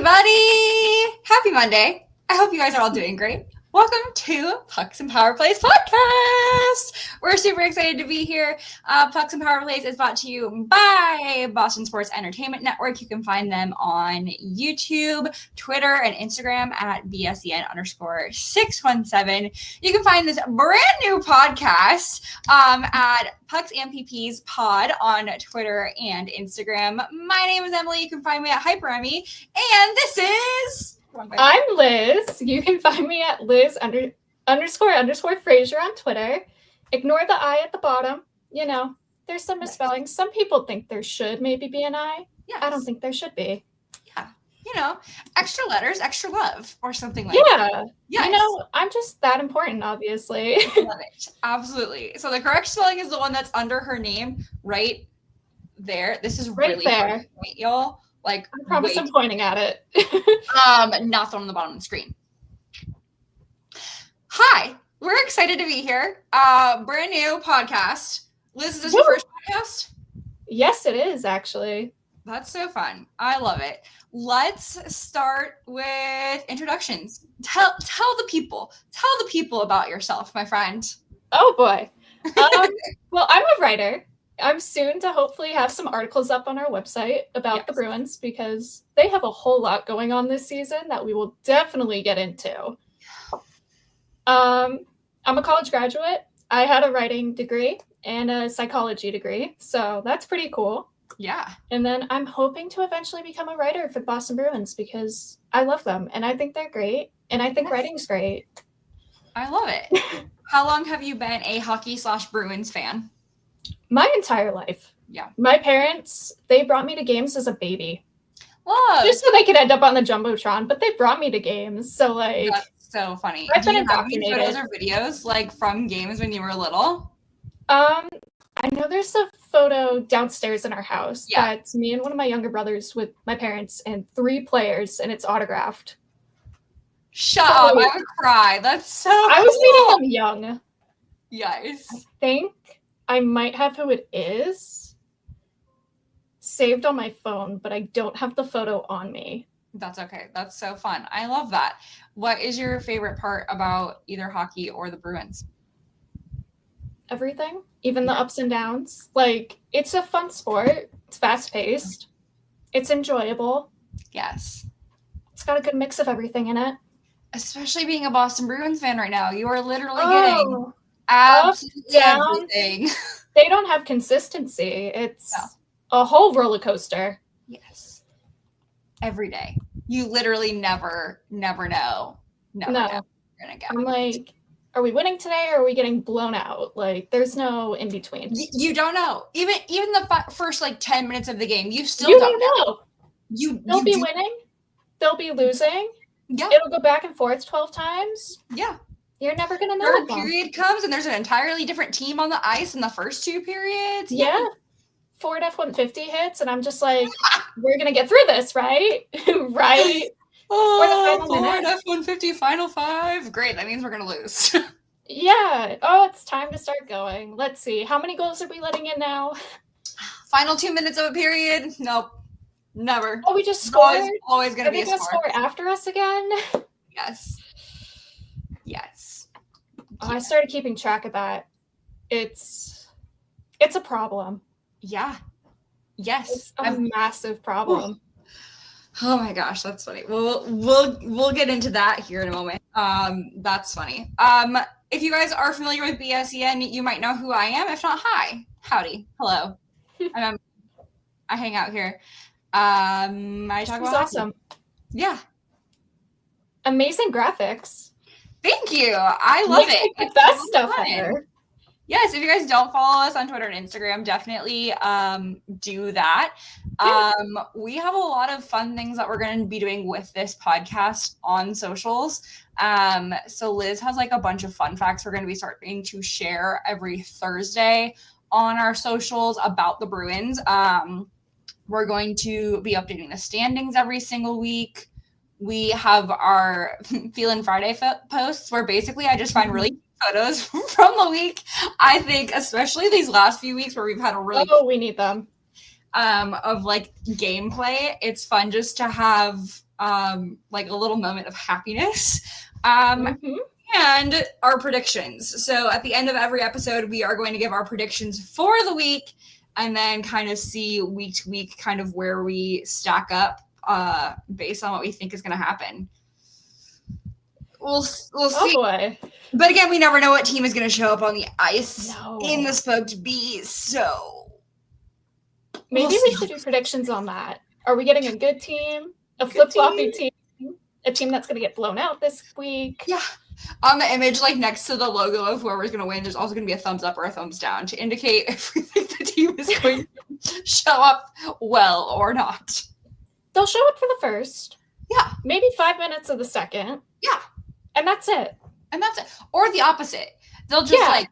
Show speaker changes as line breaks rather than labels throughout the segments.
everybody! Happy Monday. I hope you guys are all doing great. Welcome to Pucks and Power Plays podcast. We're super excited to be here. Pucks and Power Plays is brought to you by Boston Sports Entertainment Network. You can find them on YouTube, Twitter, and Instagram at BSEN_617. You can find this brand new podcast at Pucks and PP's Pod on Twitter and Instagram. My name is Emily. You can find me at Hyper Emmy. And this is...
I'm Liz. You can find me at Liz__ Fraser on Twitter. Ignore the I at the bottom. You know, there's some misspellings. Some people think there should maybe be an I.
Yes.
I don't think there should be.
Yeah. You know, extra letters, extra love, or something like
that.
Yeah. Yes.
You know, I'm just that important, obviously.
Love it. Absolutely. So the correct spelling is the one that's under her name right there. This is
right
really
there.
Point, y'all. Like,
I promise I'm pointing at it.
Not the one on the bottom of the screen. Hi, we're excited to be here. Brand new podcast. Liz, is this your first podcast?
Yes, it is, actually.
That's so fun. I love it. Let's start with introductions. Tell the people about yourself, my friend.
Oh boy. Well, I'm a writer. I'm soon to hopefully have some articles up on our website about the Bruins because they have a whole lot going on this season that we will definitely get into. I'm a college graduate. I had a writing degree and a psychology degree, so that's pretty cool.
Yeah.
And then I'm hoping to eventually become a writer for the Boston Bruins because I love them and I think they're great and I think writing's great.
I love it. How long have you been a hockey/Bruins fan?
My entire life.
Yeah.
My parents, they brought me to games as a baby.
Love.
Just so they could end up on the Jumbotron, but they brought me to games. So, like...
That's so funny.
I've been
indoctrinated. Photos or videos, like, from games when you were little?
I know there's a photo downstairs in our house. Yeah. That's me and one of my younger brothers with my parents and 3 players, and it's autographed.
Shut up. I would cry. That's so cool.
I was meeting them young.
Yes.
I think I might have who it is saved on my phone, but I don't have the photo on me.
That's okay. That's so fun. I love that. What is your favorite part about either hockey or the Bruins?
Everything, even the ups and downs. Like, it's a fun sport. It's fast-paced. It's enjoyable.
Yes.
It's got a good mix of everything in it.
Especially being a Boston Bruins fan right now. You are literally getting absolutely everything.
They don't have consistency. It's a whole roller coaster.
Yes. Every day. You literally never know. Never know you're gonna get.
I'm like, are we winning today or are we getting blown out? Like, there's no in between.
You don't know. Even the first like 10 minutes of the game, you still
don't know. They'll be winning. They'll be losing.
Yeah.
It'll go back and forth 12 times.
Yeah.
You're never going to know.
Third period comes and there's an entirely different team on the ice in the first 2 periods.
Yeah. Ford F-150 hits and I'm just like, we're going to get through this, right? Right?
Oh, Ford F-150 final 5. Great. That means we're going to lose.
Yeah. Oh, it's time to start going. Let's see. How many goals are we letting in now?
Final 2 minutes of a period? Nope. Never.
Oh, we just scored?
Always going to be a score.
Score after us again?
Yes.
Oh, I started keeping track of that. It's a problem.
Yeah. Yes.
It's a massive problem.
Oh my gosh, that's funny. We'll get into that here in a moment. That's funny. If you guys are familiar with BSEN, you might know who I am. If not, hi. Howdy. Hello. I hang out here. I talk about
awesome.
Yeah.
Amazing graphics.
Thank you. I love it.
The best stuff ever.
Yes, if you guys don't follow us on Twitter and Instagram, definitely do that. We have a lot of fun things that we're going to be doing with this podcast on socials. So Liz has like a bunch of fun facts we're going to be starting to share every Thursday on our socials about the Bruins. We're going to be updating the standings every single week. We have our Feelin' Friday posts where basically I just find really photos from the week. I think especially these last few weeks where we've had a really
we need them.
Of like gameplay. It's fun just to have like a little moment of happiness.
Mhm.
And our predictions. So at the end of every episode, we are going to give our predictions for the week and then kind of see week to week kind of where we stack up based on what we think is going to happen. We'll
Oh
see.
boy.
But again, we never know what team is going to show up on the ice
No.
in the Smoked Bee, so
Maybe
we'll
we
see.
should do predictions on that. Are we getting a good team? A flip-floppy team? A team that's going to get blown out this week?
Yeah. On the image, like next to the logo of whoever's going to win, there's also going to be a thumbs up or a thumbs down to indicate if we think the team is going to show up well or not.
They'll show up for the first.
Yeah.
Maybe 5 minutes of the second.
Yeah.
And that's it.
And that's it. Or the opposite. They'll just like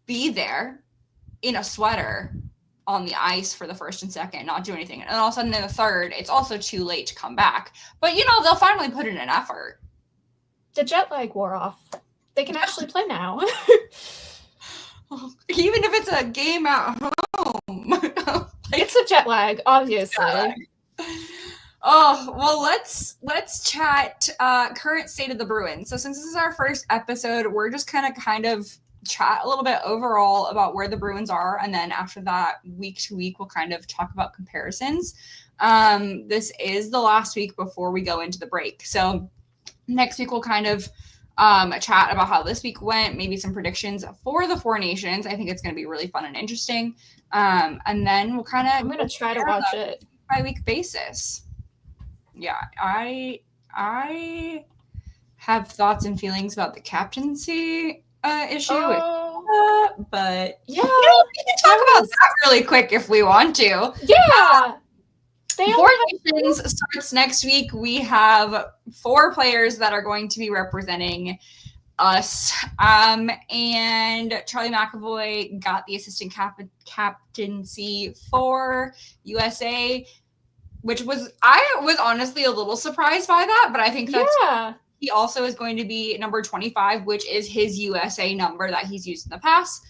be there in a sweater on the ice for the first and second, not do anything. And all of a sudden in the third, it's also too late to come back. But, you know, they'll finally put in an effort.
The jet lag wore off. They can actually play now.
Even if it's a game at home. Like,
it's a jet lag, obviously.
Oh, well, let's chat current state of the Bruins. So since this is our first episode, we're just kind of chat a little bit overall about where the Bruins are, and then after that, week to week, we'll kind of talk about comparisons. This is the last week before we go into the break. So next week, we'll kind of chat about how this week went, maybe some predictions for the Four Nations. I think it's going to be really fun and interesting. And then we'll kind of...
I'm going to try to watch it.
Bi-week basis. Yeah, I have thoughts and feelings about the captaincy issue, but
yeah,
we can talk about that really quick if we want to.
Yeah.
Four Nations starts next week. We have 4 players that are going to be representing us. And Charlie McAvoy got the assistant captaincy for USA, which I was honestly a little surprised by that, but I think that's he also is going to be number 25, which is his USA number that he's used in the past.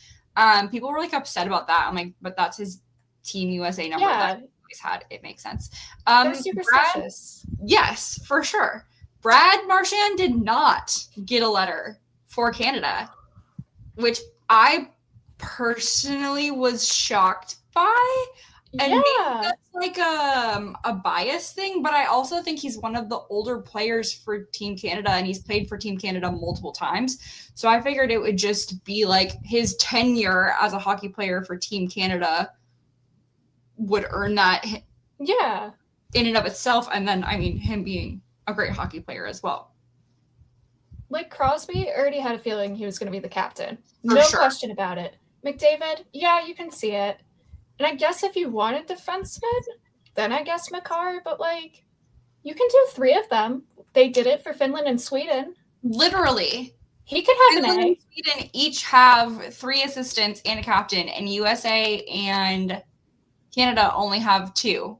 People were like upset about that. I'm like, but that's his Team USA number that he always had. It makes sense.
They're superstitious.
Yes, for sure. Brad Marchand did not get a letter for Canada, which I personally was shocked by. And maybe that's like a bias thing, but I also think he's one of the older players for Team Canada, and he's played for Team Canada multiple times. So I figured it would just be like his tenure as a hockey player for Team Canada would earn that in and of itself. And then, I mean, him being a great hockey player as well.
Like Crosby already had a feeling he was going to be the captain. No question about it. McDavid, you can see it. And I guess if you wanted defensemen, then I guess Makar, but like, you can do 3 of them. They did it for Finland and Sweden. Literally. He could have
Finland
an A.
and Sweden each have 3 assistants and a captain, and USA and Canada only have 2.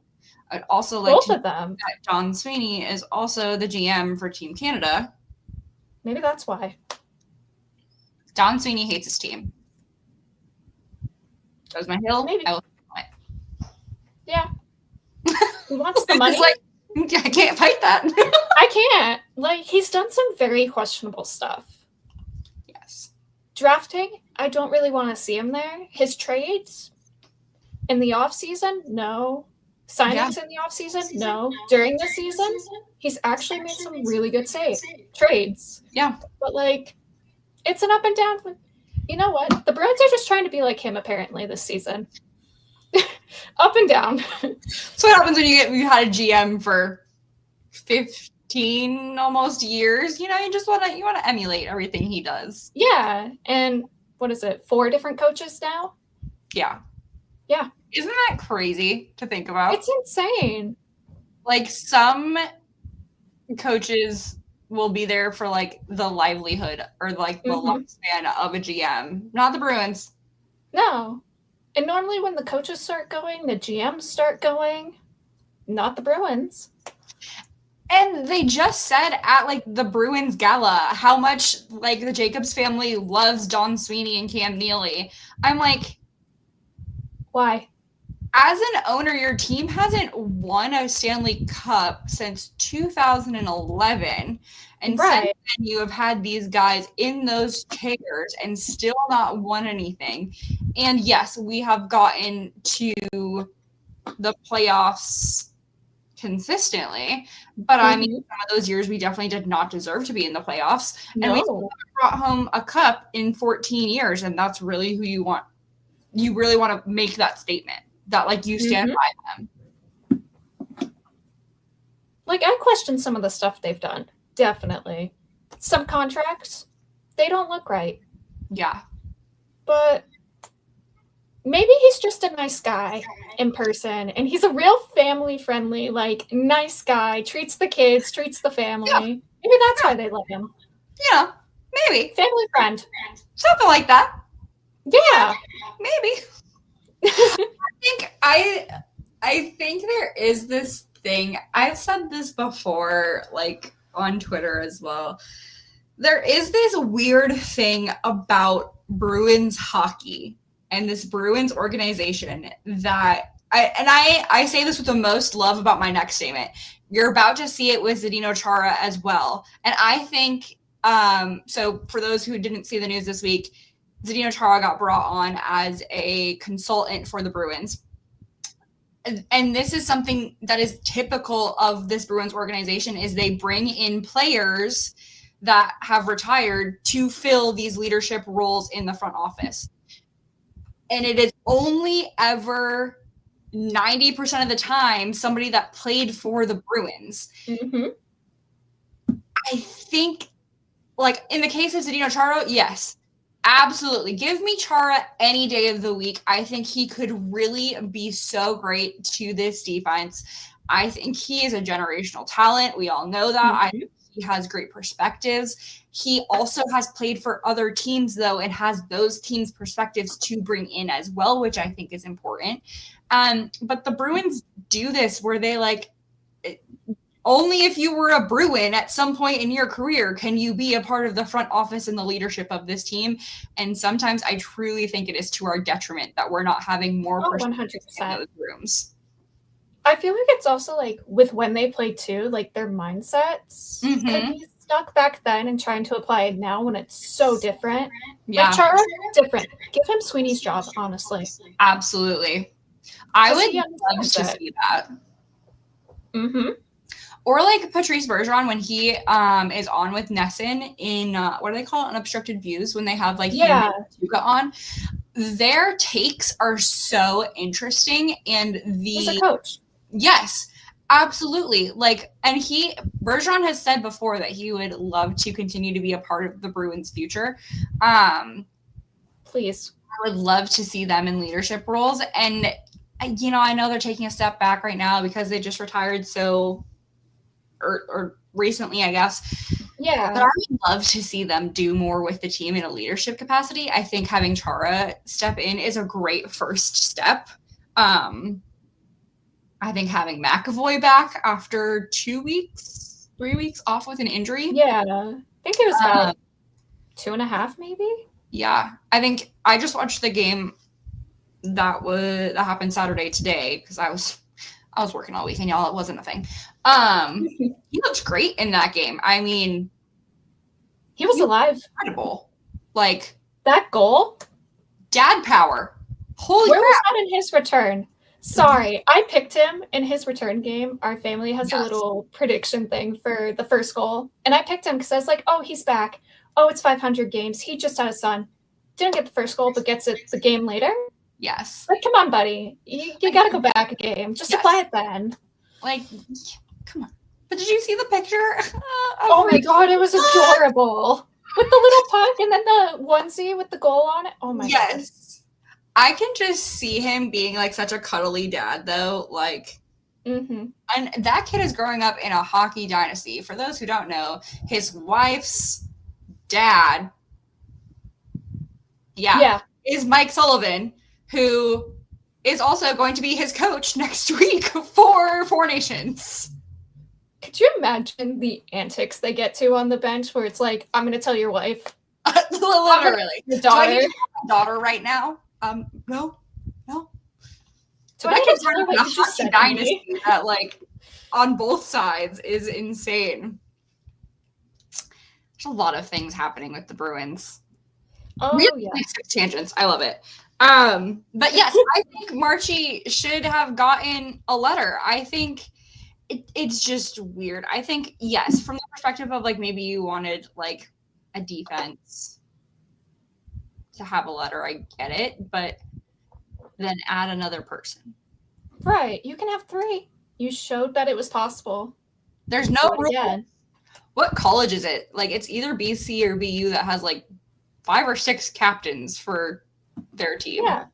I'd also like
both
to
of them.
That Don Sweeney is also the GM for Team Canada.
Maybe that's why.
Don Sweeney hates his team. That was my hill.
Maybe.
I will
Yeah. He wants the money.
Like, I can't fight that.
I can't. Like, he's done some very questionable stuff.
Yes.
Drafting, I don't really want to see him there. His trades in the offseason, no. Signings in the offseason, no. During the season, he's actually made some really good trades.
Yeah.
But, like, it's an up and down. You know what? The Bruins are just trying to be like him, apparently, this season. Up and down.
So what happens when you had a GM for 15 almost years? You know, you want to emulate everything he does.
Yeah. And what is it? 4 different coaches now?
Yeah.
Yeah.
Isn't that crazy to think about?
It's insane.
Like, some coaches will be there for like the livelihood or like the lifespan of a GM, not the Bruins.
No. And normally when the coaches start going, the GMs start going, not the Bruins.
And they just said at like the Bruins gala how much like the Jacobs family loves Don Sweeney and Cam Neely. I'm like,
why?
as an owner, your team hasn't won a Stanley Cup since 2011. And since then, you have had these guys in those chairs and still not won anything. And yes, we have gotten to the playoffs consistently. But I mean, some of those years we definitely did not deserve to be in the playoffs.
No.
And we brought home a cup in 14 years. And that's really who you want. You really want to make that statement that, like, you stand by them.
Like, I question some of the stuff they've done. Definitely. Some contracts, they don't look right.
Yeah.
But maybe he's just a nice guy in person, and he's a real family-friendly, like, nice guy, treats the kids, treats the family. Yeah. Maybe that's why they love him.
Yeah, maybe.
Family friend.
Something like that.
Yeah.
Maybe. I think there is this thing. I've said this before, like, on Twitter as well. There is this weird thing about Bruins hockey and this Bruins organization that I say this with the most love about my next statement. You're about to see it with Zdeno Chara as well. And I think, so for those who didn't see the news this week, Zdeno Chara got brought on as a consultant for the Bruins. And this is something that is typical of this Bruins organization is they bring in players that have retired to fill these leadership roles in the front office. And it is only ever 90% of the time somebody that played for the Bruins.
Mm-hmm.
I think, like, in the case of Zdeno Chara, yes, absolutely. Give me Chara any day of the week. I think he could really be so great to this defense. I think he is a generational talent. We all know that.
Mm-hmm.
I think he has great perspectives. He also has played for other teams, though, and has those teams' perspectives to bring in as well, which I think is important. But the Bruins do this where they, like, only if you were a Bruin at some point in your career can you be a part of the front office and the leadership of this team. And sometimes I truly think it is to our detriment that we're not having more
100%
in those rooms.
I feel like it's also, like, with when they play too, like, their mindsets could be stuck back then and trying to apply it now when it's so different.
Yeah.
Like, Chara, different. Give him Sweeney's job, honestly.
Absolutely. I would love to see that.
Mm-hmm.
Or like Patrice Bergeron when he is on with Nesson in what do they call it? Unobstructed Views, when they have like him and Tuca on. Their takes are so interesting, and
he's a coach.
Yes, absolutely. Like, and Bergeron has said before that he would love to continue to be a part of the Bruins' future.
Please,
I would love to see them in leadership roles, and you know, I know they're taking a step back right now because they just retired or recently, I guess.
Yeah.
But I would love to see them do more with the team in a leadership capacity. I think having Chara step in is a great first step. I think having McAvoy back after 3 weeks off with an injury.
Yeah. I think it was about 2.5 maybe.
Yeah. I think I just watched the game that happened Saturday today because I was working all weekend, y'all. It wasn't a thing. He looked great in that game. I mean,
he was alive.
Incredible. Like,
that goal?
Dad power. Holy
Where
crap.
was that in his return? Sorry, I picked him in his return game. Our family has a little prediction thing for the first goal. And I picked him because I was like, oh, he's back. Oh, it's 500 games. He just had a son. Didn't get the first goal, but gets it the game later.
Yes.
Like, come on, buddy. You got to go back a game. Just apply it then.
Like, come on. But did you see the picture?
Oh my God, it was adorable. With the little puck and then the onesie with the goal on it. Oh my God.
Yes. I can just see him being like such a cuddly dad, though. Like, and that kid is growing up in a hockey dynasty. For those who don't know, his wife's dad, is Mike Sullivan, who is also going to be his coach next week for Four Nations.
Could you imagine the antics they get to on the bench where it's like, I'm going to tell your wife.
Literally.
Your daughter.
Do I need to tell my daughter right now? No. So that can turn into a hockey dynasty that, like, on both sides is insane. There's a lot of things happening with the Bruins.
Oh,
really,
yeah.
6 tangents. I love it. But yes, I think Marchie should have gotten a letter. I think it's just weird. I think, yes, from the perspective of, like, maybe you wanted, like, a defense to have a letter, I get it, but then add another person.
Right. You can have 3. You showed that it was possible.
There's no rule. What college is it? Like, it's either BC or BU that has, like, 5 or 6 captains for their team.
Yeah.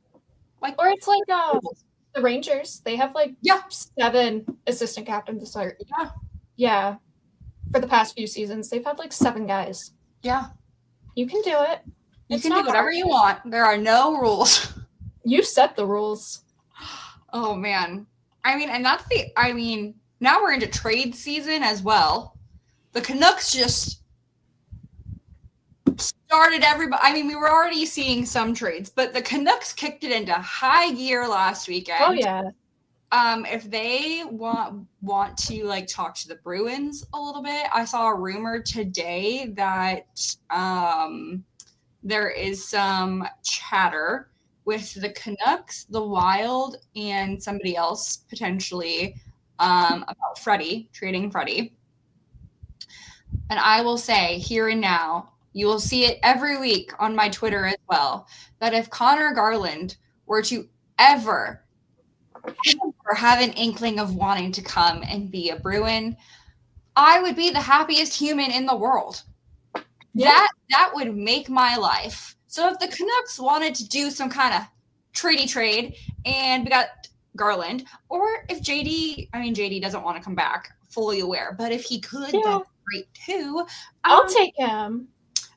Like,
or it's like the Rangers. They have, like, 7 assistant captains to start.
Yeah.
Yeah. For the past few seasons, they've had, like, 7 guys.
Yeah.
You can do it.
You can do whatever you want. There are no rules.
You set the rules.
Oh, man. I mean, and that's now we're into trade season as well. The Canucks just started everybody. I mean, we were already seeing some trades, but the Canucks kicked it into high gear last weekend.
Oh, yeah.
If they want to, like, talk to the Bruins a little bit, I saw a rumor today that there is some chatter with the Canucks, the Wild, and somebody else potentially about Freddie, trading Freddie. And I will say here and now, you will see it every week on my Twitter as well, that if Connor Garland were to ever have an inkling of wanting to come and be a Bruin, I would be the happiest human in the world. Yeah. That would make my life. So if the Canucks wanted to do some kind of tradey trade and we got Garland, or if JD doesn't want to come back, fully aware, but if he could, that's great too.
I'll take him.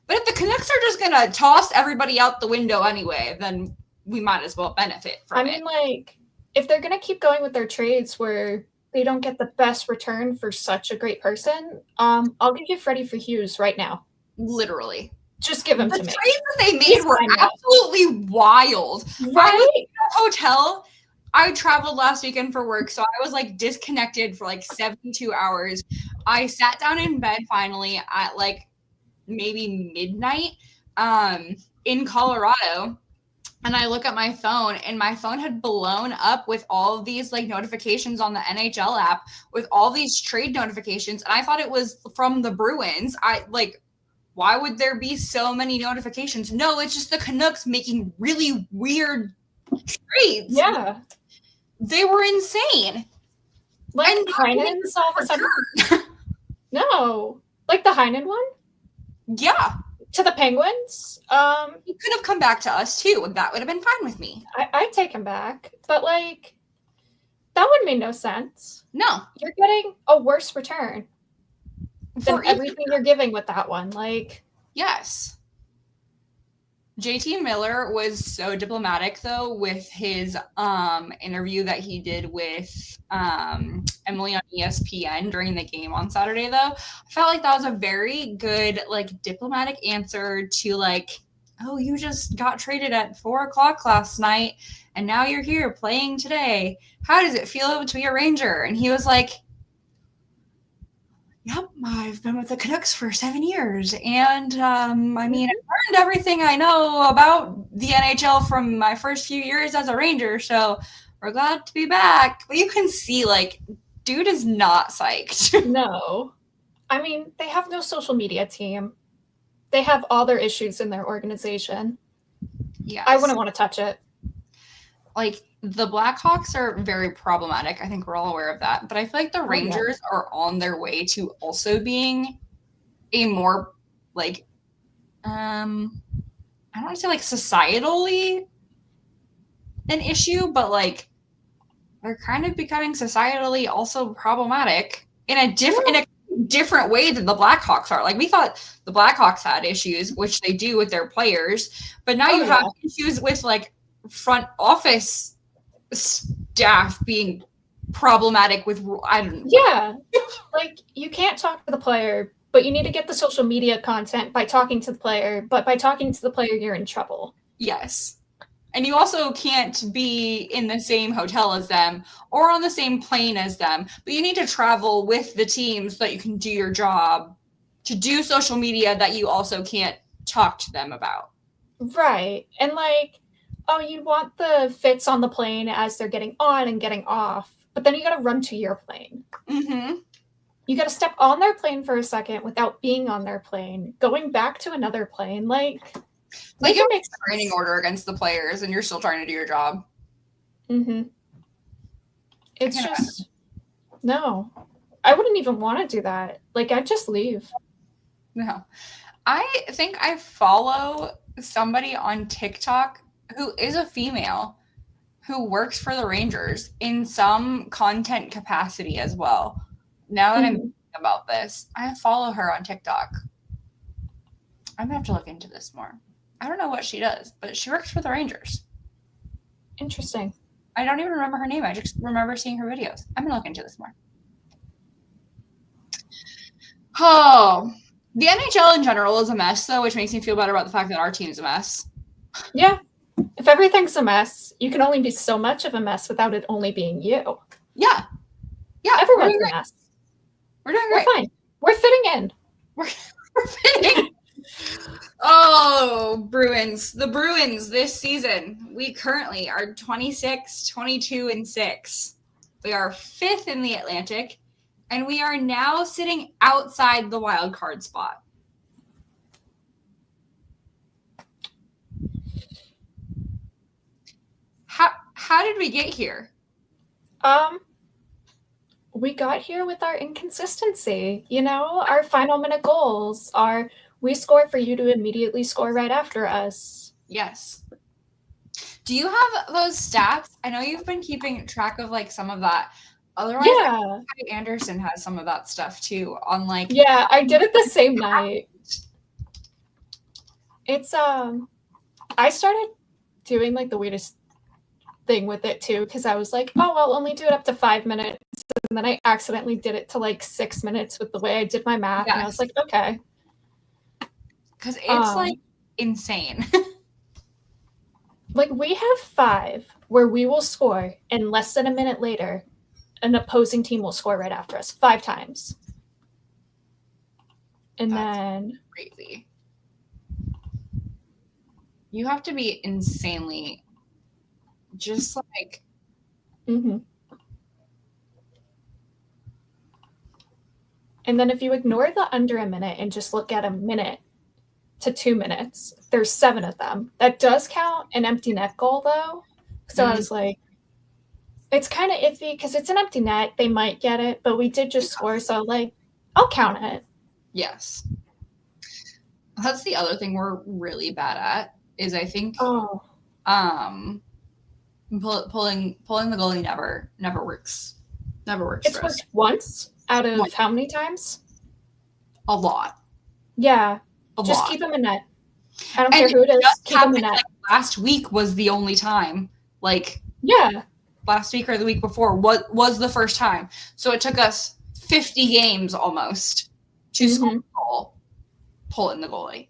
But if the Canucks are just going to toss everybody out the window anyway, then we might as well benefit from it.
I mean, like, if they're going to keep going with their trades where they don't get the best return for such a great person, I'll give you Freddie for Hughes right now.
Literally.
Just give him to me.
The trades that they made were absolutely wild.
Right?
I was in a hotel. I traveled last weekend for work, so I was, like, disconnected for, like, 72 hours. I sat down in bed finally at, like, maybe midnight in Colorado, and I look at my phone, and my phone had blown up with all of these, like, notifications on the NHL app with all these trade notifications, and I thought it was from the Bruins. Why would there be so many notifications? No, it's just the Canucks making really weird trades.
Yeah.
They were insane.
Like, and Heinen's all of a sudden. No. Like the Heinen one?
Yeah.
To the Penguins?
He could have come back to us too. That would have been fine with me.
I'd take him back. But, like, that would make no sense.
No.
You're getting a worse return than everything you're giving with that one. Like,
yes. JT Miller was so diplomatic, though, with his interview that he did with Emily on ESPN during the game on Saturday, though. I felt like that was a very good, like, diplomatic answer to, like, oh, you just got traded at 4:00 last night, and now you're here playing today. How does it feel to be a Ranger? And he was like, yep, I've been with the Canucks for 7 years. And, I've learned everything I know about the NHL from my first few years as a Ranger. So we're glad to be back. But you can see, like, dude is not psyched.
No. I mean, they have no social media team. They have all their issues in their organization.
Yes.
I wouldn't want to touch it.
Like, the Blackhawks are very problematic. I think we're all aware of that. But I feel like the Rangers are on their way to also being a more, like, I don't want to say, like, societally an issue, but, like, they're kind of becoming societally also problematic in a different way than the Blackhawks are. Like, we thought the Blackhawks had issues, which they do with their players, but now you have issues with, like, front office staff being problematic with, I don't know.
Yeah. Like, you can't talk to the player, but you need to get the social media content by talking to the player, but by talking to the player, you're in trouble.
Yes. And you also can't be in the same hotel as them or on the same plane as them, but you need to travel with the team so that you can do your job to do social media that you also can't talk to them about.
Right. And like, oh, you want the fits on the plane as they're getting on and getting off, but then you got to run to your plane.
Mm-hmm.
You got to step on their plane for a second without being on their plane, going back to another plane. Like
you make a training order against the players and you're still trying to do your job.
Mm-hmm. It's just, no. I wouldn't even want to do that. Like, I'd just leave.
No. I think I follow somebody on TikTok who is a female who works for the Rangers in some content capacity as well. Now that I'm thinking about this, I follow her on TikTok. I'm gonna have to look into this more. I don't know what she does, but she works for the Rangers.
Interesting.
I don't even remember her name. I just remember seeing her videos. I'm gonna look into this more. Oh, the NHL in general is a mess, though, which makes me feel better about the fact that our team's a mess.
Yeah. If everything's a mess, you can only be so much of a mess without it only being you.
Yeah. Yeah.
Everyone's a mess.
We're doing great.
We're fine. We're fitting in.
We're fitting. Oh, Bruins. The Bruins this season, we currently are 26, 22, and 6. We are 5th in the Atlantic, and we are now sitting outside the wild card spot. How did we get here?
We got here with our inconsistency. You know, our final minute goals are we score for you to immediately score right after us.
Yes. Do you have those stats? I know you've been keeping track of like some of that. Otherwise,
yeah,
Anderson has some of that stuff too. On like,
yeah, I did it the same night. It's I started doing like the weirdest thing with it too because I was like, oh, I'll only do it up to 5 minutes, and then I accidentally did it to like 6 minutes with the way I did my math, and I was like, okay,
because it's like insane.
Like we have 5 where we will score, and less than a minute later, an opposing team will score right after us 5 times, and that's then
crazy. You have to be insanely just like
and then if you ignore the under a minute and just look at a minute to 2 minutes, there's 7 of them. That does count an empty net goal though. So I was like, it's kind of iffy because it's an empty net. They might get it, but we did just score. So like, I'll count it.
Yes. That's the other thing we're really bad at is I think pulling the goalie never works. Never works.
It's worked once out of how many times?
A lot.
Yeah. Just keep him in net. I don't care who it is. Keep him in net.
Like, last week was the only time. Like,
yeah.
Last week or the week before was the first time. So it took us 50 games almost to score a goal, pull in the goalie.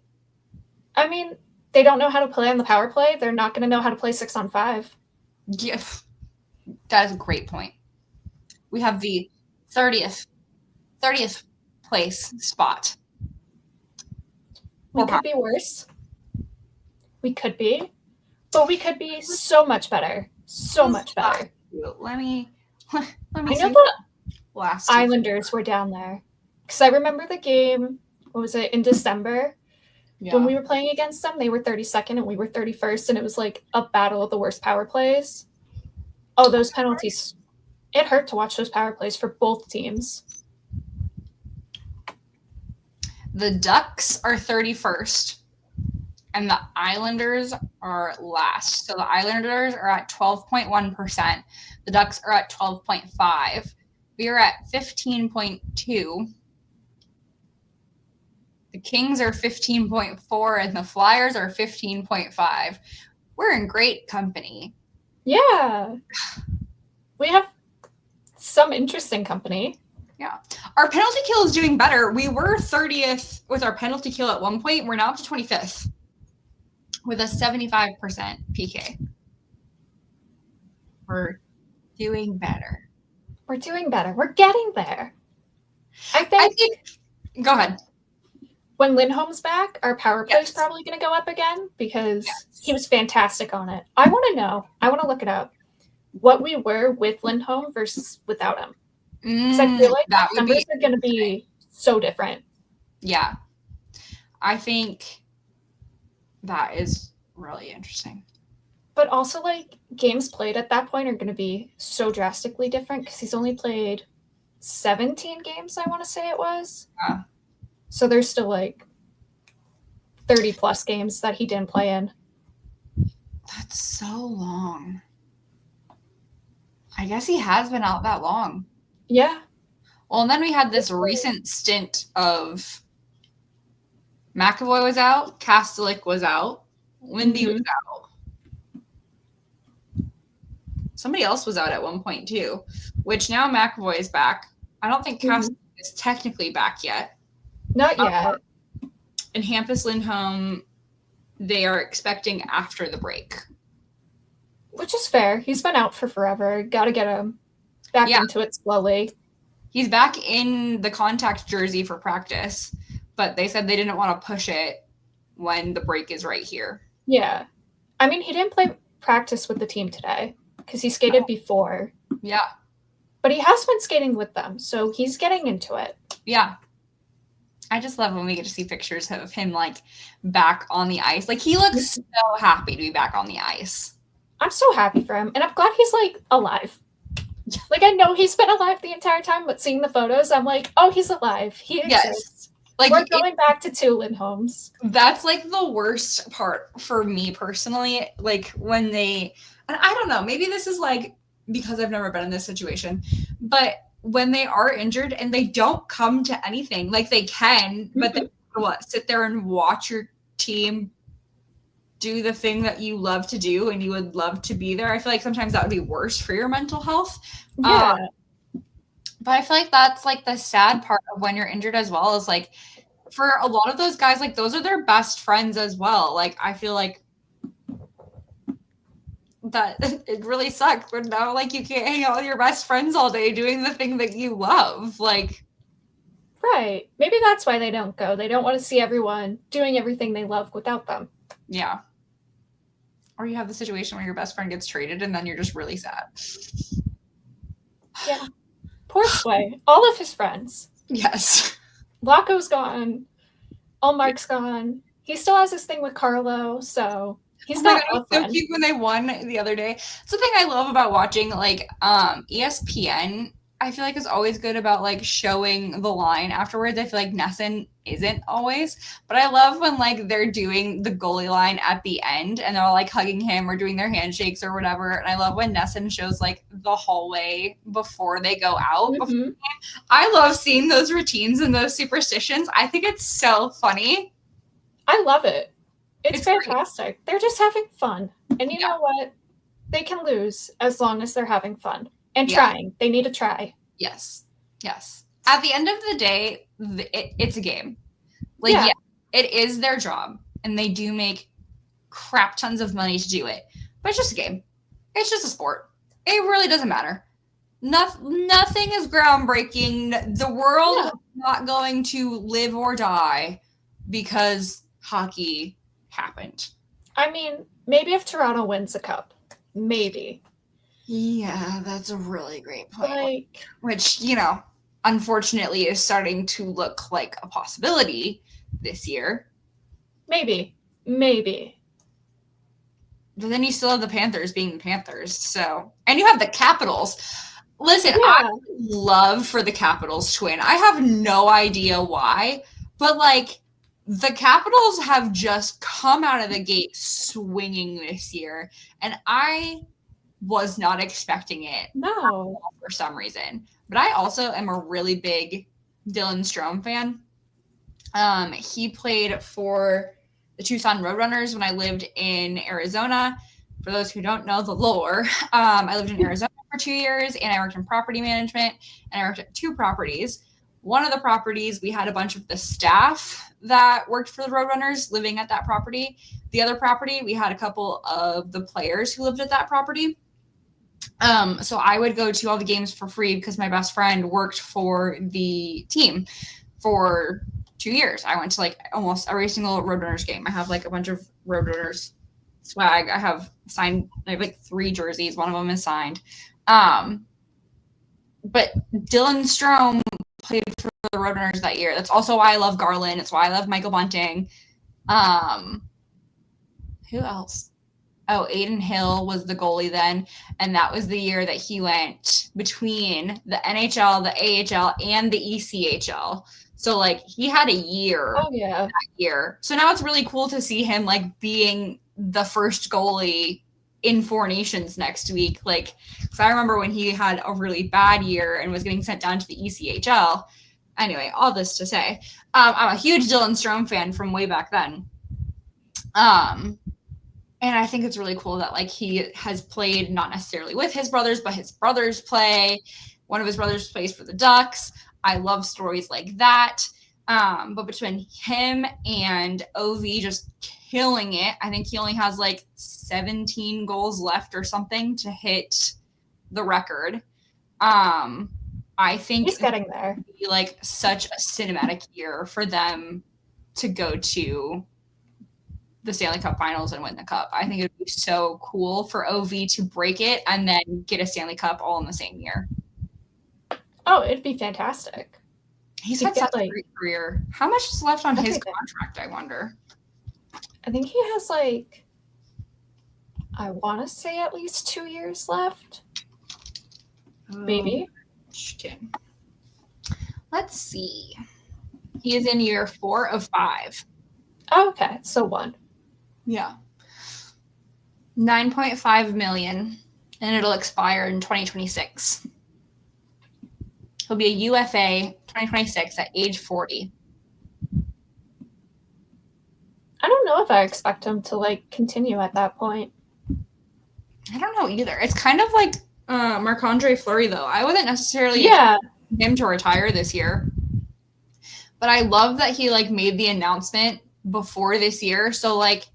I mean, they don't know how to play on the power play. They're not going to know how to play 6-on-5.
Yeah, that is a great point. We have the 30th place spot.
We could be worse. We could be. But we could be so much better. So much better.
Let me
I know the last Islanders were down there. Because I remember the game, what was it, in December? Yeah. When we were playing against them, they were 32nd and we were 31st, and it was like a battle of the worst power plays. Oh, those penalties. It hurt to watch those power plays for both teams.
The Ducks are 31st, and the Islanders are last. So the Islanders are at 12.1%. The Ducks are at 12.5%. We are at 15.2%. The Kings are 15.4%, and the Flyers are 15.5%. We're in great company.
Yeah. We have some interesting company.
Yeah. Our penalty kill is doing better. We were 30th with our penalty kill at one point. We're now up to 25th with a 75% PK. We're doing better.
We're doing better. We're getting there. I think
go ahead.
When Lindholm's back, our power play is probably going to go up again because he was fantastic on it. I want to know. I want to look it up. What we were with Lindholm versus without him. Because I feel like the numbers are going to be so different.
Yeah. I think that is really interesting.
But also, like, games played at that point are going to be so drastically different because he's only played 17 games, I want to say it was.
Yeah.
So there's still, like, 30-plus games that he didn't play in.
That's so long. I guess he has been out that long.
Yeah.
Well, and then we had this recent stint of McAvoy was out, Kastelik was out, Lindy was out. Somebody else was out at one point too, which now McAvoy is back. I don't think Kastelik is technically back yet.
Not yet.
And Hampus Lindholm, they are expecting after the break.
Which is fair. He's been out for forever. Got to get him back into it slowly.
He's back in the contact jersey for practice, but they said they didn't want to push it when the break is right here.
Yeah. I mean, he didn't play practice with the team today because he skated before.
Yeah.
But he has been skating with them, so he's getting into it.
Yeah. I just love when we get to see pictures of him, like, back on the ice. Like, he looks so happy to be back on the ice.
I'm so happy for him, and I'm glad he's, like, alive. Like, I know he's been alive the entire time, but seeing the photos, I'm like, oh, he's alive. He exists.
Like,
we're going back to 2 Lindholms.
That's, like, the worst part for me personally. Like, when they – and I don't know. Maybe this is, like, because I've never been in this situation. But when they are injured and they don't come to anything, like, they can, but they sit there and watch your team do the thing that you love to do and you would love to be there. I feel like sometimes that would be worse for your mental health.
Yeah.
But I feel like that's, like, the sad part of when you're injured as well is, like, for a lot of those guys, like, those are their best friends as well. Like, I feel like that it really sucks. But now, like, you can't hang out with your best friends all day doing the thing that you love. Like,
right. Maybe that's why they don't go. They don't want to see everyone doing everything they love without them.
Yeah. Or you have the situation where your best friend gets traded and then you're just really sad.
Yeah. Poor Sway. All of his friends.
Yes.
Laco's gone. Allmark's gone. He still has his thing with Carlo, so he's not
it was so cute when they won the other day. It's the thing I love about watching, like, ESPN, I feel like is always good about, like, showing the line afterwards. I feel like Nesson isn't always, but I love when, like, they're doing the goalie line at the end and they're all, like, hugging him or doing their handshakes or whatever. And I love when Nesson shows, like, the hallway before they go out.
Mm-hmm.
I love seeing those routines and those superstitions. I think it's so funny.
I love it. It's fantastic. Great. They're just having fun. And you know what? They can lose as long as they're having fun. And trying. They need to try.
Yes. Yes. At the end of the day, it's a game. Like, it is their job. And they do make crap tons of money to do it. But it's just a game. It's just a sport. It really doesn't matter. Nothing is groundbreaking. The world is not going to live or die because hockey happened.
I mean, maybe if Toronto wins a cup. Maybe.
Yeah, that's a really great point.
Like,
which, you know, unfortunately is starting to look like a possibility this year.
Maybe.
But then you still have the Panthers being the Panthers. So, and you have the Capitals. Listen, I would love for the Capitals to win. I have no idea why, but, like, the Capitals have just come out of the gate swinging this year, and I was not expecting it.
No.
For some reason. But I also am a really big Dylan Strome fan. He played for the Tucson Roadrunners when I lived in Arizona. For those who don't know the lore, I lived in Arizona for 2 years, and I worked in property management, and I worked at 2 properties. One of the properties, we had a bunch of the staff that worked for the Roadrunners living at that property. The other property, we had a couple of the players who lived at that property. So I would go to all the games for free because my best friend worked for the team for 2 years. I went to like almost every single Roadrunners game. I have like a bunch of Roadrunners swag. I have 3 jerseys. One of them is signed. But Dylan Strome played for the Roadrunners that year. That's also why I love Garland. It's why I love Michael Bunting. Who else? Oh, Aiden Hill was the goalie then, and that was the year that he went between the NHL, the AHL, and the ECHL. So like he had a year.
Oh yeah.
That year. So now it's really cool to see him like being the first goalie in 4 Nations next week. Like, because I remember when he had a really bad year and was getting sent down to the ECHL. Anyway, all this to say, I'm a huge Dylan Strome fan from way back then. And I think it's really cool that like he has played not necessarily with his brothers, but his brothers play. One of his brothers plays for the Ducks. I love stories like that. But between him and OV just killing it, I think he only has like 17 goals left or something to hit the record. I think
he's getting there.
It would be like such a cinematic year for them to go to the Stanley Cup Finals and win the cup. I think it would be so cool for OV to break it and then get a Stanley Cup all in the same year.
Oh, it'd be fantastic.
He's had such a great career. How much is left on his contract, I wonder?
I think he has like, I want to say at least 2 years left. Maybe.
Let's see. He is in year 4 of 5.
Oh, okay, so 1.
Yeah. 9.5 million, and it'll expire in 2026. He'll be a UFA 2026 at age 40.
I don't know if I expect him to like continue at that point.
I don't know either. It's kind of like Marc-Andre Fleury, though. I wasn't necessarily him to retire this year, but I love that he like made the announcement before this year, so like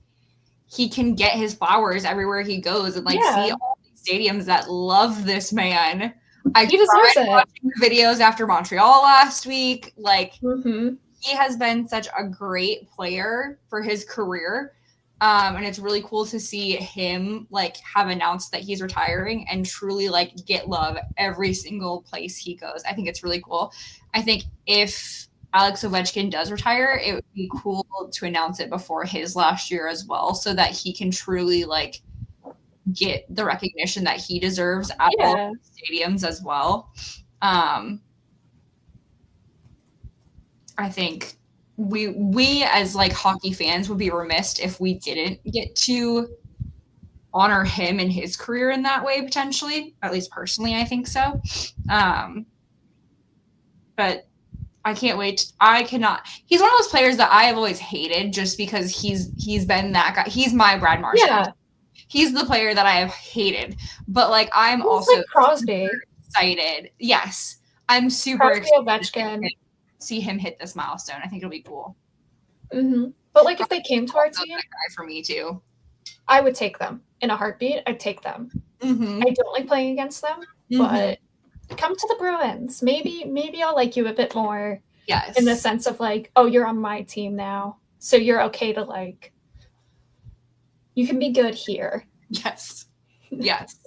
he can get his flowers everywhere he goes and like see all these stadiums that love this man. He deserves it. Watching videos after Montreal last week, like he has been such a great player for his career, and it's really cool to see him like have announced that he's retiring and truly like get love every single place he goes. I think it's really cool. I think if Alex Ovechkin does retire, it would be cool to announce it before his last year as well, so that he can truly like get the recognition that he deserves at all stadiums as well. I think we as like hockey fans would be remiss if we didn't get to honor him and his career in that way, potentially. At least personally, I think so. But I can't wait. I cannot. He's one of those players that I have always hated just because he's been that guy. He's my Brad Marchand. Yeah. He's the player that I have hated. But like I'm also
like Crosby.
Excited. Yes. I'm super excited to see him hit this milestone. I think it'll be cool.
But like if they came to our team,
that guy for me too.
I would take them in a heartbeat. I'd take them. I don't like playing against them, but come to the Bruins. Maybe I'll like you a bit more.
Yes.
In the sense of like, oh, you're on my team now, so you're okay to like. You can be good here.
Yes. Yes.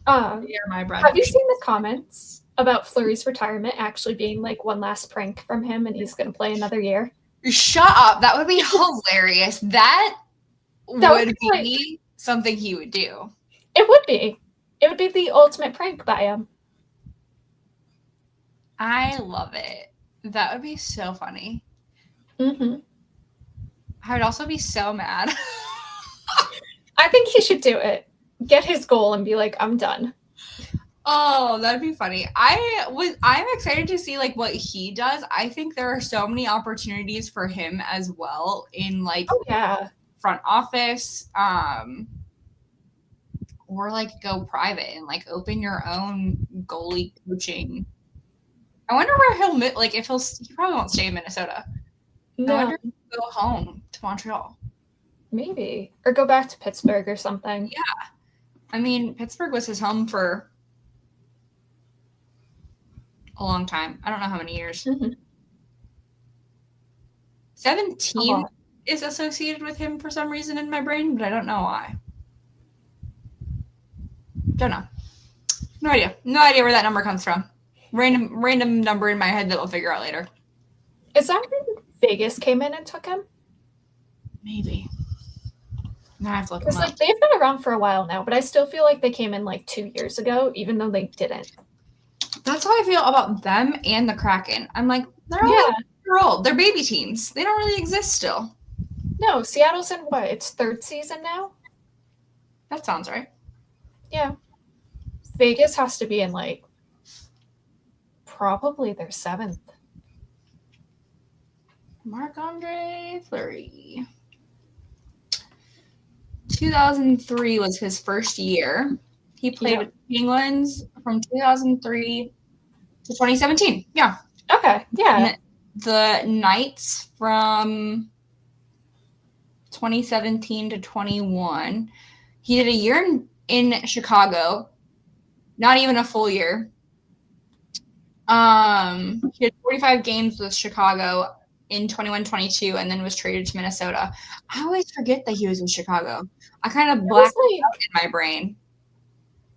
You're my brother. Have you seen the comments about Fleury's retirement actually being like one last prank from him and he's going to play another year?
Shut up. That would be hilarious. That would be something he would do.
It would be. It would be the ultimate prank by him.
I love it. That would be so funny. I would also be so mad.
I think he should do it. Get his goal and be like, I'm done.
Oh, that'd be funny. I'm excited to see like what he does. I think there are so many opportunities for him as well in like front office, or like go private and like open your own goalie coaching. I wonder where he'll like if he probably won't stay in Minnesota.
No.
I wonder if he'll go home to Montreal.
Maybe. Or go back to Pittsburgh or something.
Yeah. I mean, Pittsburgh was his home for a long time. I don't know how many years.
Mm-hmm.
17 is associated with him for some reason in my brain, but I don't know why. Don't know. No idea. No idea where that number comes from. Random number in my head that we'll figure out later.
Is that when Vegas came in and took him?
Maybe. Now I have to look them up.
They've been around for a while now, but I still feel like they came in like 2 years ago, even though they didn't.
That's how I feel about them and the Kraken. I'm like, they're old. They're baby teams. They don't really exist still.
No, Seattle's in what? Its third season now?
That sounds right.
Yeah. Vegas has to be in like probably their 7th.
Marc-Andre Fleury. 2003 was his first year. He played with the Penguins from 2003 to 2017. Yeah.
Okay. Yeah.
And the Knights from 2017 to 21. He did a year in Chicago. Not even a full year. He did 45 games with Chicago in 21-22 and then was traded to Minnesota. I always forget that he was in Chicago. I kind of blacked out in my brain.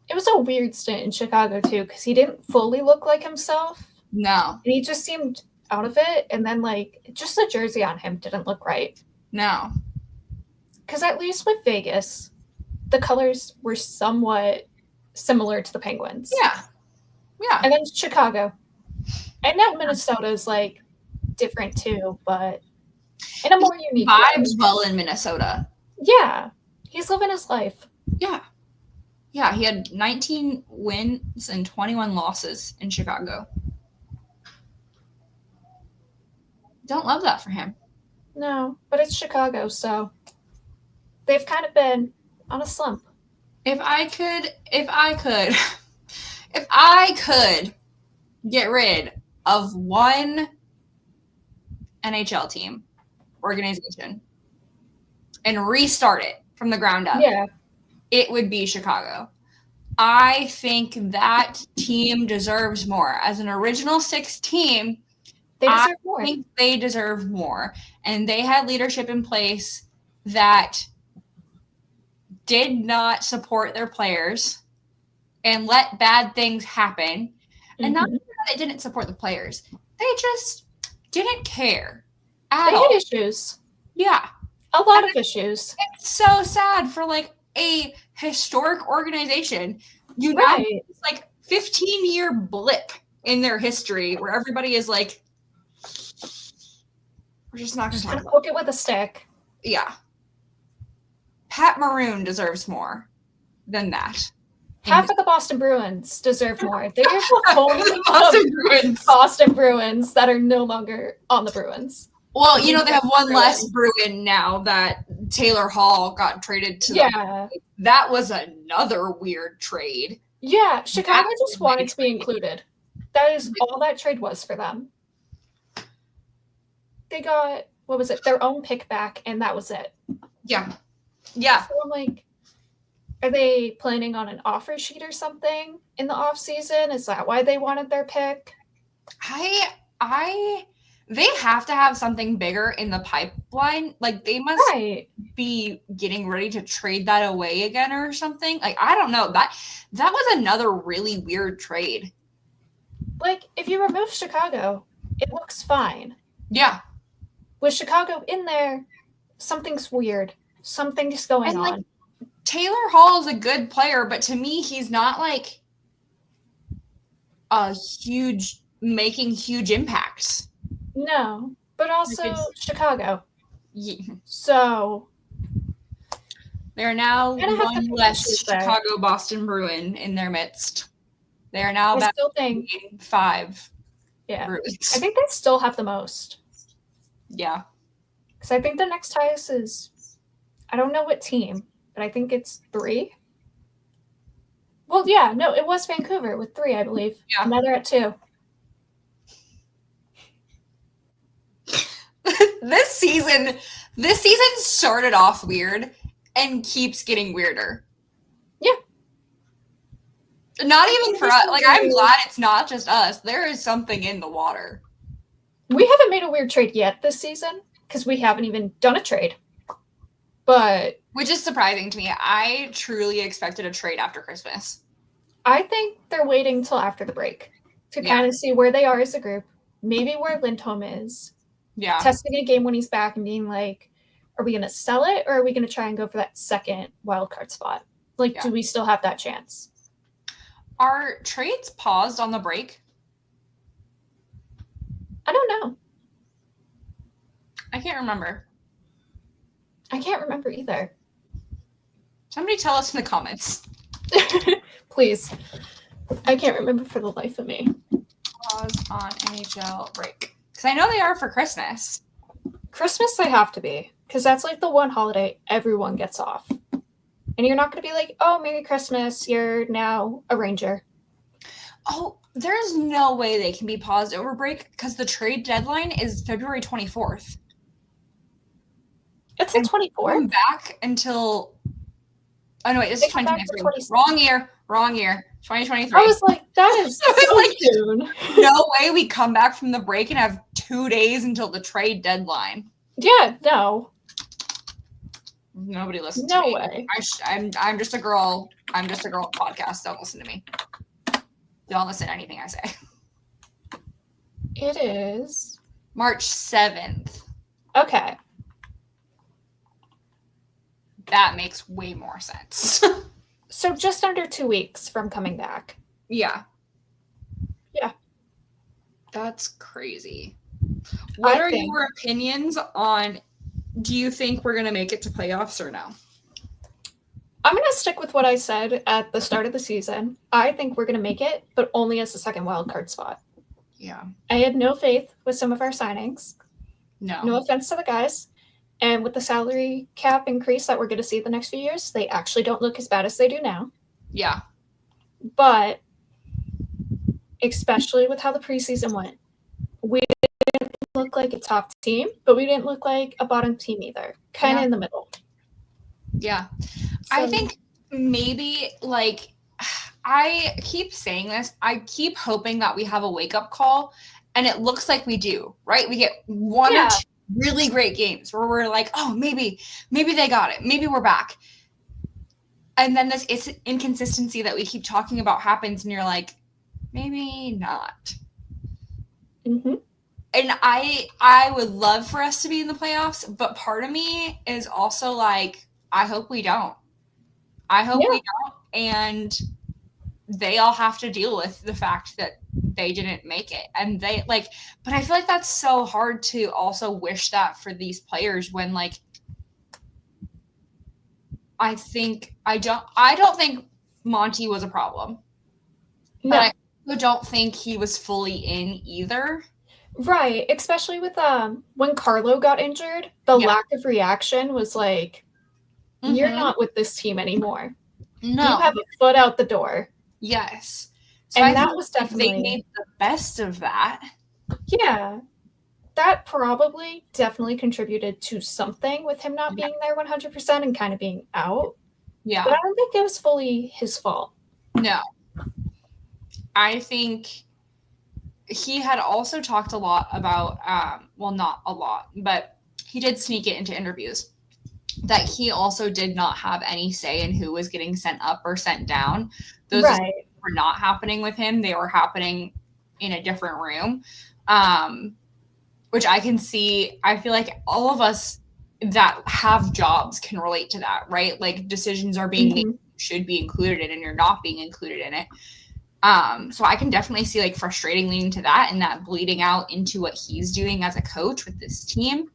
It was a weird stint in Chicago too, because he didn't fully look like himself.
No.
And he just seemed out of it, and then like just the jersey on him didn't look right.
No.
Because at least with Vegas, the colors were somewhat similar to the Penguins.
Yeah. Yeah.
And then Chicago. And now Minnesota is like different too, but in a more unique
vibes well in Minnesota.
Yeah. He's living his life.
Yeah. Yeah, he had 19 wins and 21 losses in Chicago. Don't love that for him.
No, but it's Chicago, so they've kind of been on a slump.
If I could get rid of one NHL team, organization, and restart it from the ground up, it would be Chicago. I think that team deserves more. As an original 6 team, I think they deserve more. And they had leadership in place that did not support their players and let bad things happen. And not that they didn't support the players. They just didn't care at all.
They had issues.
Yeah.
A lot of issues.
It's so sad for like a historic organization. It's like 15-year blip in their history where everybody is like, we're just not going to
poke it with a stick.
Yeah. Pat Maroon deserves more than that.
Half of the Boston Bruins deserve more. They're the Boston Bruins that are no longer on the Bruins.
Well, they have one less Bruin now that Taylor Hall got traded to.
Yeah.
That was another weird trade.
Yeah, Chicago just wanted to be included. That is all that trade was for them. They got, what was it, their own pick back, and that was it.
Yeah. Yeah.
So I'm like, are they planning on an offer sheet or something in the off season? Is that why they wanted their pick?
They have to have something bigger in the pipeline. Like, they must be getting ready to trade that away again or something. Like, I don't know. That was another really weird trade.
Like, if you remove Chicago, it looks fine.
Yeah.
With Chicago in there, something's weird. Something's going on.
Taylor Hall is a good player, but to me, he's not like making huge impacts.
No, but also Chicago.
Yeah.
So
there are now one less Chicago Boston Bruin in their midst. They are now about 5 Bruins.
I think they still have the most.
Yeah.
Because I think the next highest is, I don't know what team, but I think it's 3. Well, yeah, no, it was Vancouver with 3, I believe.
Yeah.
And now they're at 2.
This season started off weird and keeps getting weirder.
Yeah.
Not even for us. Like, I'm glad it's not just us. There is something in the water.
We haven't made a weird trade yet this season because we haven't even done a trade. But
which is surprising to me. I truly expected a trade after Christmas.
I think they're waiting till after the break to kind of see where they are as a group, maybe where Lindholm is.
Yeah.
Testing a game when he's back and being like, are we going to sell it or are we going to try and go for that second wild card spot? Like, do we still have that chance?
Are trades paused on the break?
I don't know.
I can't remember.
I can't remember either.
Somebody tell us in the comments.
Please. I can't remember for the life of me.
Pause on NHL break. Because I know they are for Christmas.
Christmas they have to be. Because that's like the one holiday everyone gets off. And you're not going to be like, oh, Merry Christmas, you're now a Ranger.
Oh, there's no way they can be paused over break because the trade deadline is February 24th.
It's the 24th?
Going back until... Oh, no, wait, this is 2023. Wrong year. 2023.
I was like, that is so soon.
No way we come back from the break and have 2 days until the trade deadline.
Yeah, no.
Nobody listens to me.
No way.
I'm just a girl. I'm just a girl podcast. Don't listen to me. Don't listen to anything I say.
It is
March 7th.
Okay.
That makes way more sense.
So just under 2 weeks from coming back.
Yeah.
Yeah.
That's crazy. What are your opinions on, do you think we're going to make it to playoffs or no?
I'm going to stick with what I said at the start of the season. I think we're going to make it, but only as the second wild card spot.
Yeah.
I had no faith with some of our signings.
No.
No offense to the guys. And with the salary cap increase that we're going to see the next few years, they actually don't look as bad as they do now.
Yeah.
But especially with how the preseason went, we didn't look like a top team, but we didn't look like a bottom team either. Kind of in the middle.
Yeah. So, I think maybe, like, I keep saying this. I keep hoping that we have a wake-up call, and it looks like we do, right? We get one or two really great games where we're like, oh, maybe they got it. Maybe we're back. And then this inconsistency that we keep talking about happens, and you're like, maybe not.
Mm-hmm.
And I would love for us to be in the playoffs, but part of me is also like, I hope we don't. I hope we don't. And they all have to deal with the fact that they didn't make it. And they but I feel like that's so hard to also wish that for these players when, like, I don't think Monty was a problem.
No.
But I also don't think he was fully in either.
Right. Especially with when Carlo got injured, the lack of reaction was like, you're not with this team anymore.
No.
You have a foot out the door.
Yes. So
and that was definitely...
They made the best of that.
Yeah. That probably definitely contributed to something with him not being there 100% and kind of being out.
Yeah.
But I don't think it was fully his fault.
No. I think he had also talked a lot about, well, not a lot, but he did sneak it into interviews, that he also did not have any say in who was getting sent up or sent down. Those were not happening with him. They were happening in a different room, which I can see. I feel like all of us that have jobs can relate to that, right? Like, decisions are being made, should be included in, and you're not being included in it. So I can definitely see, like, frustrating leading to that and that bleeding out into what he's doing as a coach with this team.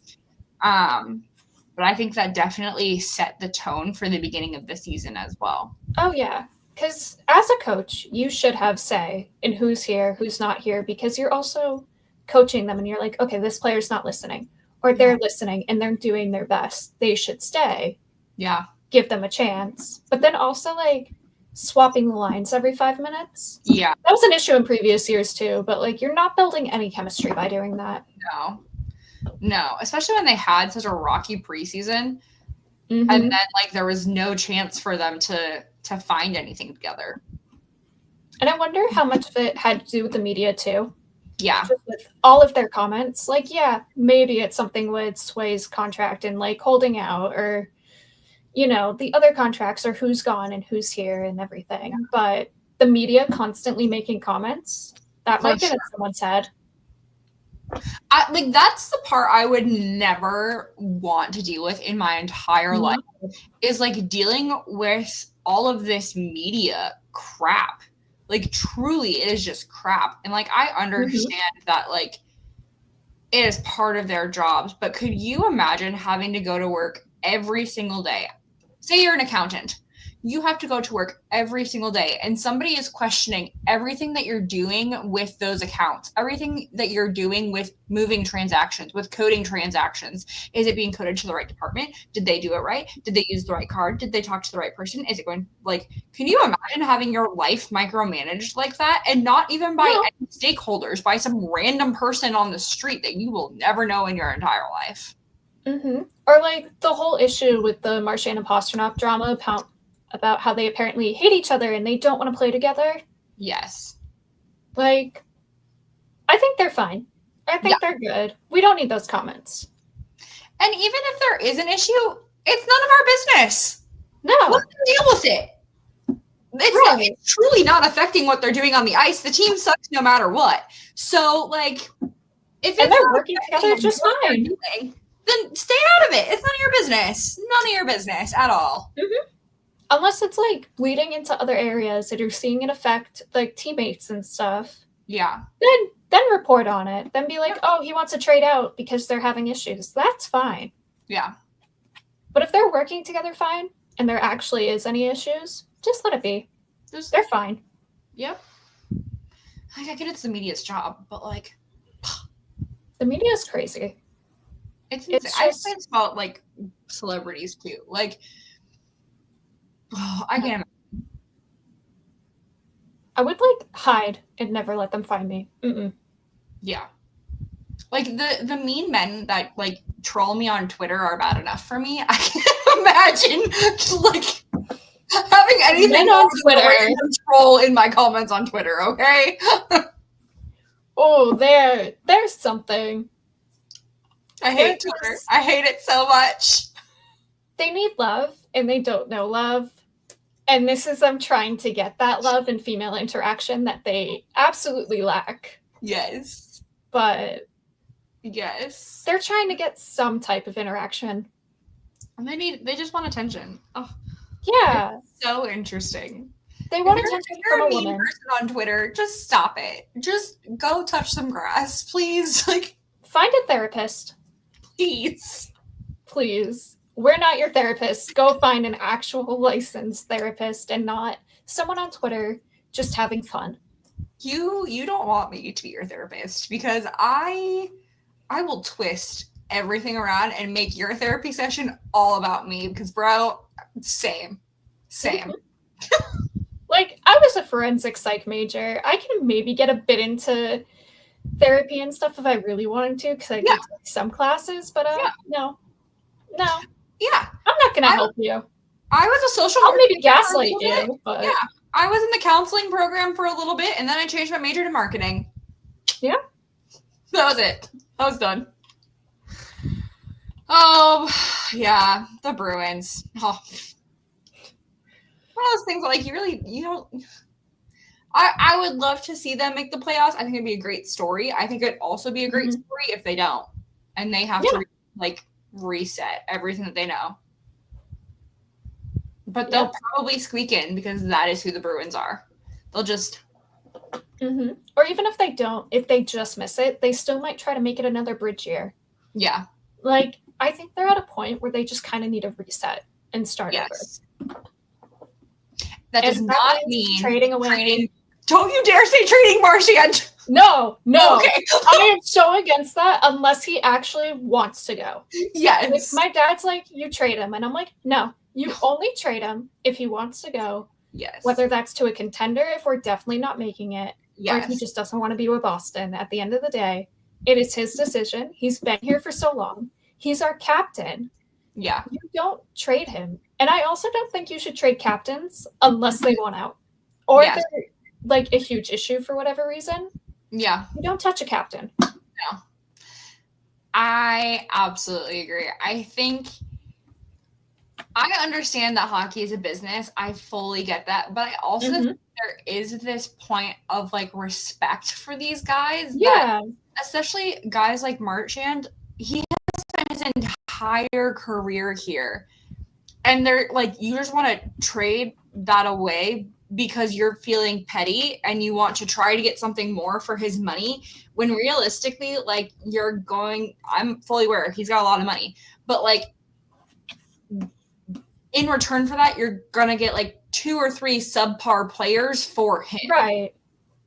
But I think that definitely set the tone for the beginning of the season as well.
Oh, yeah. Because as a coach, you should have say in who's here, who's not here, because you're also coaching them and you're like, okay, this player's not listening, or they're listening and they're doing their best. They should stay.
Yeah.
Give them a chance. But then also, like, swapping the lines every 5 minutes.
Yeah.
That was an issue in previous years too, but, like, you're not building any chemistry by doing that.
No, especially when they had such a rocky preseason, and then, like, there was no chance for them to find anything together.
And I wonder how much of it had to do with the media too.
Yeah.
Just with all of their comments. Like, yeah, maybe it's something with Sway's contract and like holding out, or, you know, the other contracts, or who's gone and who's here and everything. Yeah. But the media constantly making comments, that might get in someone's head.
Like, that's the part I would never want to deal with in my entire life, is like dealing with all of this media crap. Like, truly, it is just crap. And like, I understand that like it is part of their jobs, but could you imagine having to go to work every single day? Say you're an accountant. You have to go to work every single day, and somebody is questioning everything that you're doing with those accounts, everything that you're doing with moving transactions, with coding transactions. Is it being coded to the right department? Did they do it right? Did they use the right card? Did they talk to the right person? Is it going, like, can you imagine having your life micromanaged like that? And not even by any stakeholders, by some random person on the street that you will never know in your entire life.
Or like the whole issue with the Marchand and Pasternak drama about how they apparently hate each other and they don't want to play together.
Yes.
Like, I think they're fine. I think they're good. We don't need those comments.
And even if there is an issue, it's none of our business.
No.
Let them deal with it. It's truly not affecting what they're doing on the ice. The team sucks no matter what. So, like, if
they're working together just fine,
then stay out of it. It's none of your business. None of your business at all.
Unless it's like bleeding into other areas and you're seeing it affect like teammates and stuff.
Yeah.
Then report on it. Then be like, oh, he wants to trade out because they're having issues. That's fine.
Yeah.
But if they're working together fine and there actually is any issues, just let it be. They're fine.
Yep. Like, I get it's the media's job, but like,
the media is crazy.
It's I say it's about like celebrities too. Like, I can't imagine.
I would like hide and never let them find me.
Yeah. Like the mean men that like troll me on Twitter are bad enough for me. I can't imagine like having anything
on Twitter
troll in my comments on Twitter. Okay.
Oh, there's something.
I hate Twitter. I hate it so much.
They need love and they don't know love. And this is them trying to get that love and female interaction that they absolutely lack.
Yes.
But
yes,
they're trying to get some type of interaction.
And they just want attention. Oh.
Yeah.
It's so interesting.
They want attention from a woman.
Person on Twitter, just stop it. Just go touch some grass, please. Like,
find a therapist. Please. We're not your therapist. Go find an actual licensed therapist and not someone on Twitter just having fun.
You don't want me to be your therapist, because I will twist everything around and make your therapy session all about me, because bro, same.
Like, I was a forensic psych major. I can maybe get a bit into therapy and stuff if I really wanted to, because I did take some classes, but no.
Yeah.
I'm not going to help you.
I was a social
worker. I'll maybe gaslight you, but...
Yeah. I was in the counseling program for a little bit, and then I changed my major to marketing.
Yeah.
That was it. I was done. Oh, yeah. The Bruins. Oh. One of those things, like, you don't... I would love to see them make the playoffs. I think it'd be a great story. I think it'd also be a great story if they don't. And they have to, like, reset everything that they know. But they'll probably squeak in, because that is who the Bruins are. They'll just...
Or even if they don't, if they just miss it, they still might try to make it another bridge year.
Yeah.
Like, I think they're at a point where they just kind of need a reset and start over.
That does not mean
trading away.
Don't you dare say trading Marchand.
No.
Okay.
I am so against that unless he actually wants to go.
Yes.
Like, my dad's like, you trade him. And I'm like, no, you only trade him if he wants to go.
Yes.
Whether that's to a contender, if we're definitely not making it,
yes,
or if he just doesn't want to be with Boston. At the end of the day, it is his decision. He's been here for so long. He's our captain.
Yeah.
You don't trade him. And I also don't think you should trade captains unless they want out. Or like a huge issue for whatever reason,
Yeah.
you don't touch a captain.
No. I absolutely agree. I think I understand that hockey is a business. I fully get that. But I also think there is this point of like respect for these guys that, especially guys like Marchand, he has spent his entire career here. And they're like, you just want to trade that away because you're feeling petty and you want to try to get something more for his money, when realistically, like, I'm fully aware he's got a lot of money, but like in return for that, you're gonna get like 2 or 3 subpar players for him.
Right.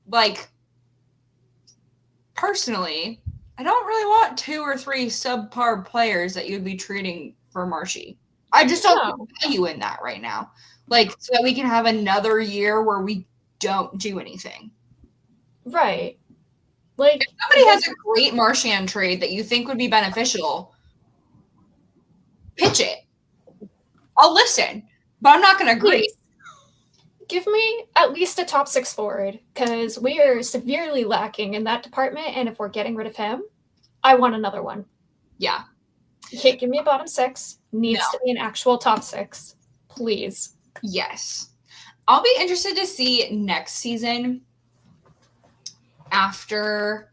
Like, personally, I don't really want 2 or 3 subpar players that you'd be trading for Marshy. I just don't see value in that right now. Like, so that we can have another year where we don't do anything.
Right. Like,
if somebody has a great Marchand trade that you think would be beneficial, pitch it. I'll listen, but I'm not going to agree.
Please. Give me at least a top 6 forward, because we are severely lacking in that department, and if we're getting rid of him, I want another one.
Yeah.
You can't give me a bottom 6. Needs to be an actual top 6. Please.
Yes. I'll be interested to see next season, after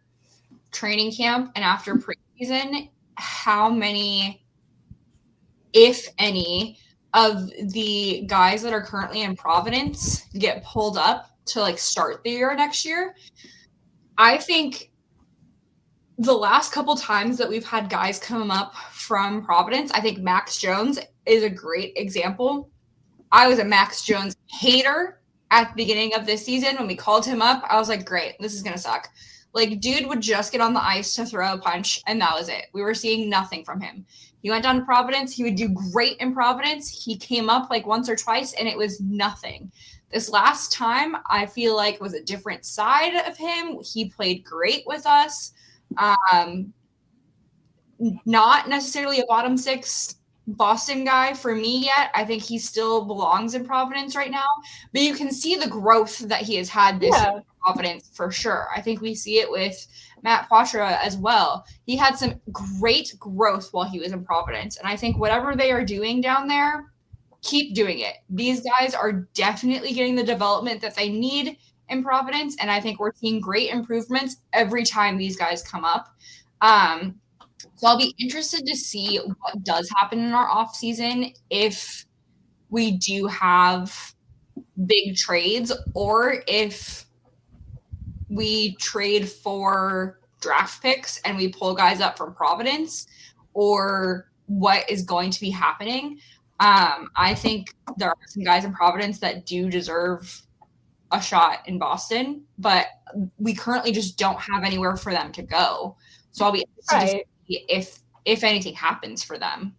training camp and after preseason, how many, if any, of the guys that are currently in Providence get pulled up to like start the year next year. I think the last couple times that we've had guys come up from Providence, I think Max Jones is a great example. I was a Max Jones hater at the beginning of this season. When we called him up, I was like, great, this is going to suck. Like, dude would just get on the ice to throw a punch, and that was it. We were seeing nothing from him. He went down to Providence. He would do great in Providence. He came up like once or twice, and it was nothing. This last time, I feel like was a different side of him. He played great with us. Not necessarily a bottom 6 Boston guy for me yet. I think he still belongs in Providence right now, but you can see the growth that he has had this year in Providence for sure. I think we see it with Matt Poitras as well. He had some great growth while he was in Providence, and I think whatever they are doing down there, keep doing it. These guys are definitely getting the development that they need in Providence, and I think we're seeing great improvements every time these guys come up. So I'll be interested to see what does happen in our off season if we do have big trades, or if we trade for draft picks and we pull guys up from Providence, or what is going to be happening. I think there are some guys in Providence that do deserve a shot in Boston, but we currently just don't have anywhere for them to go. So I'll be interested to see if anything happens for them.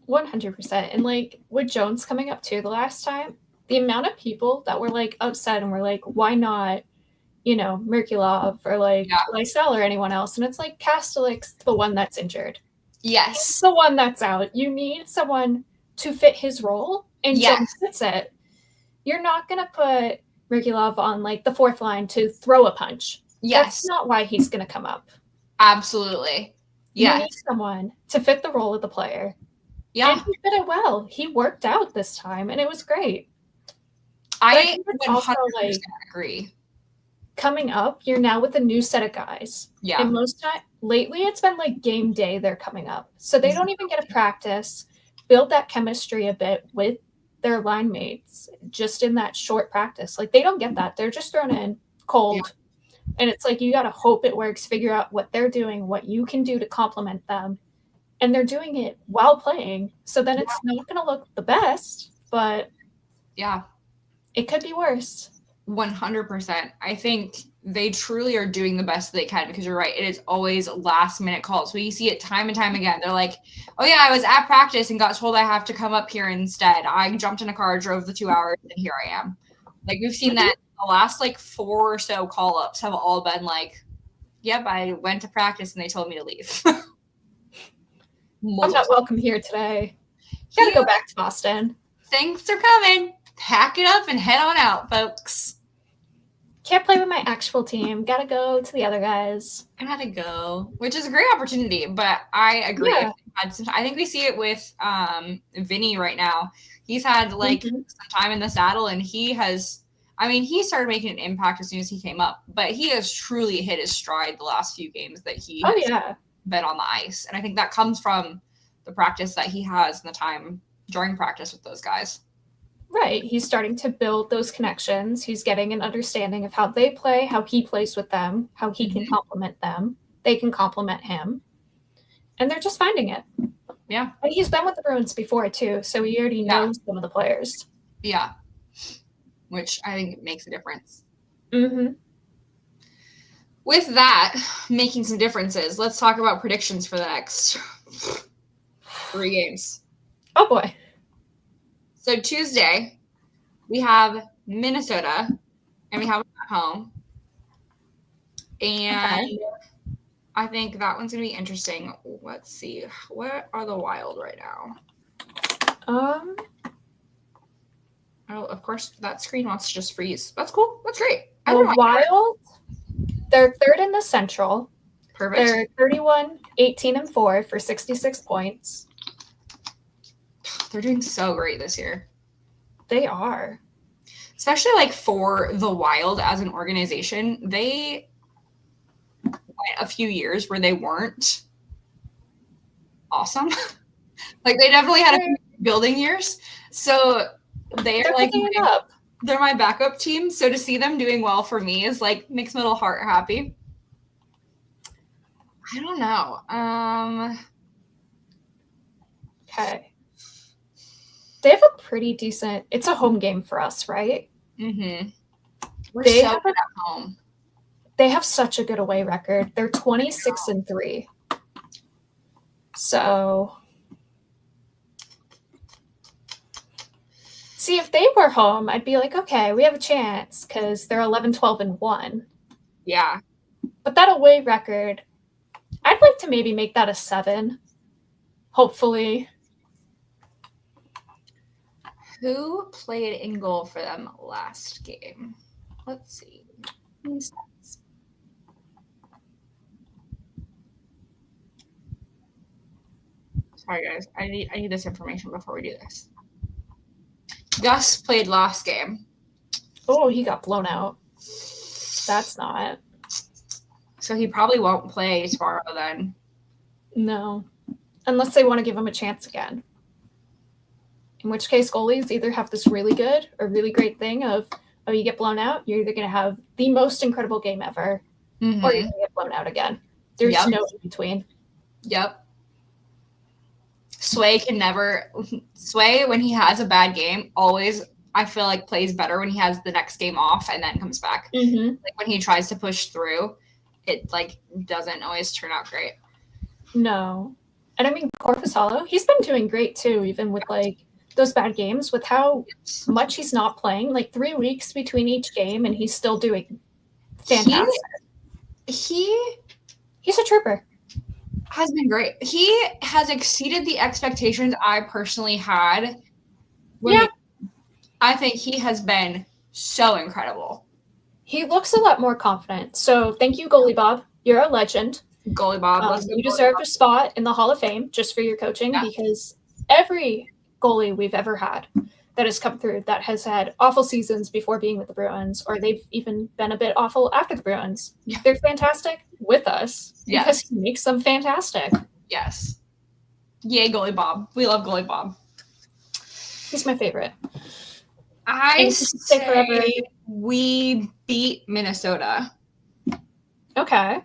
100%. And like with Jones coming up too the last time, the amount of people that were like upset and were like, why not, Merkulov or like Lysell or anyone else? And it's like Kastelik's the one that's injured.
Yes.
He's the one that's out. You need someone to fit his role, and Jones fits it. You're not going to put Merkulov on like the 4th line to throw a punch.
Yes.
That's not why he's going to come up.
Absolutely.
You need someone to fit the role of the player.
Yeah.
And he fit it well. He worked out this time, and it was great.
I 100% agree.
Coming up, you're now with a new set of guys.
Yeah.
And most time lately, it's been like game day they're coming up. So they don't even get to practice, build that chemistry a bit with their line mates just in that short practice. Like, they don't get that. They're just thrown in cold. Yeah. And it's like, you got to hope it works, figure out what they're doing, what you can do to complement them. And they're doing it while playing. So then it's not going to look the best, but it could be worse.
100%. I think they truly are doing the best they can, because you're right. It is always last minute calls. We see it time and time again. They're like, oh yeah, I was at practice and got told I have to come up here instead. I jumped in a car, drove the 2 hours, and here I am. Like, we've seen that the last like 4 or so call-ups have all been like, yep, I went to practice and they told me to leave.
I'm not welcome here today. Gotta go back to Boston.
Thanks for coming. Pack it up and head on out, folks.
Can't play with my actual team. Gotta go to the other guys.
I gotta go, which is a great opportunity. But I agree.
Yeah.
I think we see it with Vinny right now. He's had like some time in the saddle, and he started making an impact as soon as he came up. But he has truly hit his stride the last few games that he has been on the ice, and I think that comes from the practice that he has and the time during practice with those guys.
Right. He's starting to build those connections. He's getting an understanding of how they play, how he plays with them, how he can complement them. They can complement him. And they're just finding it.
Yeah.
And he's been with the Bruins before, too, so he already knows some of the players.
Yeah. Which I think makes a difference.
Mm-hmm.
With that, making some differences, let's talk about predictions for the next 3 games.
Oh, boy.
So Tuesday, we have Minnesota, and we have them at home. And I think that one's going to be interesting. Let's see. What are the Wild right now? Oh, of course, that screen wants to just freeze. That's cool. That's great.
The Wild, they're third in the Central.
Perfect.
They're 31, 18-4 for 66 points.
They're doing so great this year.
They are.
Especially like for the Wild as an organization, they went a few years where they weren't awesome. Like they definitely had a few building years. So they're like they're my backup team. So to see them doing well for me is like makes my little heart happy. I don't know.
Okay. They have a pretty decent. It's a home game for us, right?
Mm-hmm. We're so good at home.
They have such a good away record. They're 26-3. So, see, if they were home, I'd be like, okay, we have a chance because they're 11-12-1.
Yeah.
But that away record, I'd like to maybe make that a 7. Hopefully.
Who played in goal for them last game? Let's see. Sorry, guys. I need this information before we do this. Gus played last game.
Oh, he got blown out. That's not.
So he probably won't play tomorrow then.
No. Unless they want to give him a chance again. In which case, goalies either have this really good or really great thing of, oh, you get blown out, you're either going to have the most incredible game ever, or you're going to get blown out again. There's no in between.
Yep. Sway, when he has a bad game, always, I feel like, plays better when he has the next game off and then comes back.
Mm-hmm.
Like, when he tries to push through, it, like, doesn't always turn out great.
No. And, I mean, Korpisalo, he's been doing great, too, even with, like, those bad games, with how much he's not playing, like 3 weeks between each game, and he's still doing fantastic. He's a trooper.
Has been great. He has exceeded the expectations I personally had. I think he has been so incredible.
He looks a lot more confident. So thank you, Goalie Bob. You're a legend.
Goalie Bob.
You deserve a spot in the Hall of Fame just for your coaching, because every goalie we've ever had that has come through that has had awful seasons before being with the Bruins, or they've even been a bit awful after the Bruins. Yeah. They're fantastic with us because he makes them fantastic.
Yes. Yay, Goalie Bob. We love Goalie Bob.
He's my favorite.
I say we beat Minnesota.
Okay.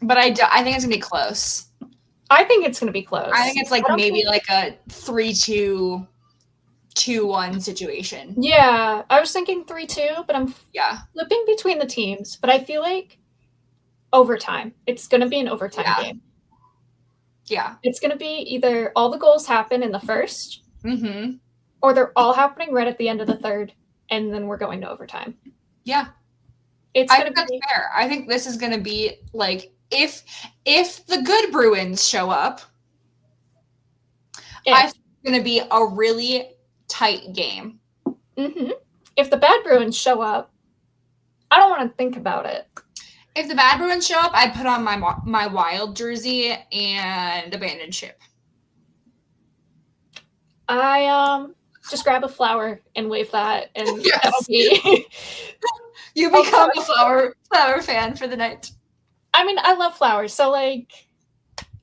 But I think it's going to be close.
I think it's going to be close.
I think it's like maybe like a 3-2, 2-1 situation.
Yeah, I was thinking 3-2, but I'm flipping between the teams. But I feel like overtime. It's going to be an overtime game.
Yeah.
It's going to be either all the goals happen in the first, or they're all happening right at the end of the third, and then we're going to overtime.
Yeah. I think that's fair. I think this is going to be like, if the good Bruins show up, I think it's going to be a really tight game.
If if the bad Bruins show up, I don't want to think about it.
If the bad Bruins show up, I'd put on my Wild jersey and abandon ship.
I just grab a flower and wave that, and
Yes.
that'll be.
You become a flower fan for the night.
I mean, I love flowers, so like,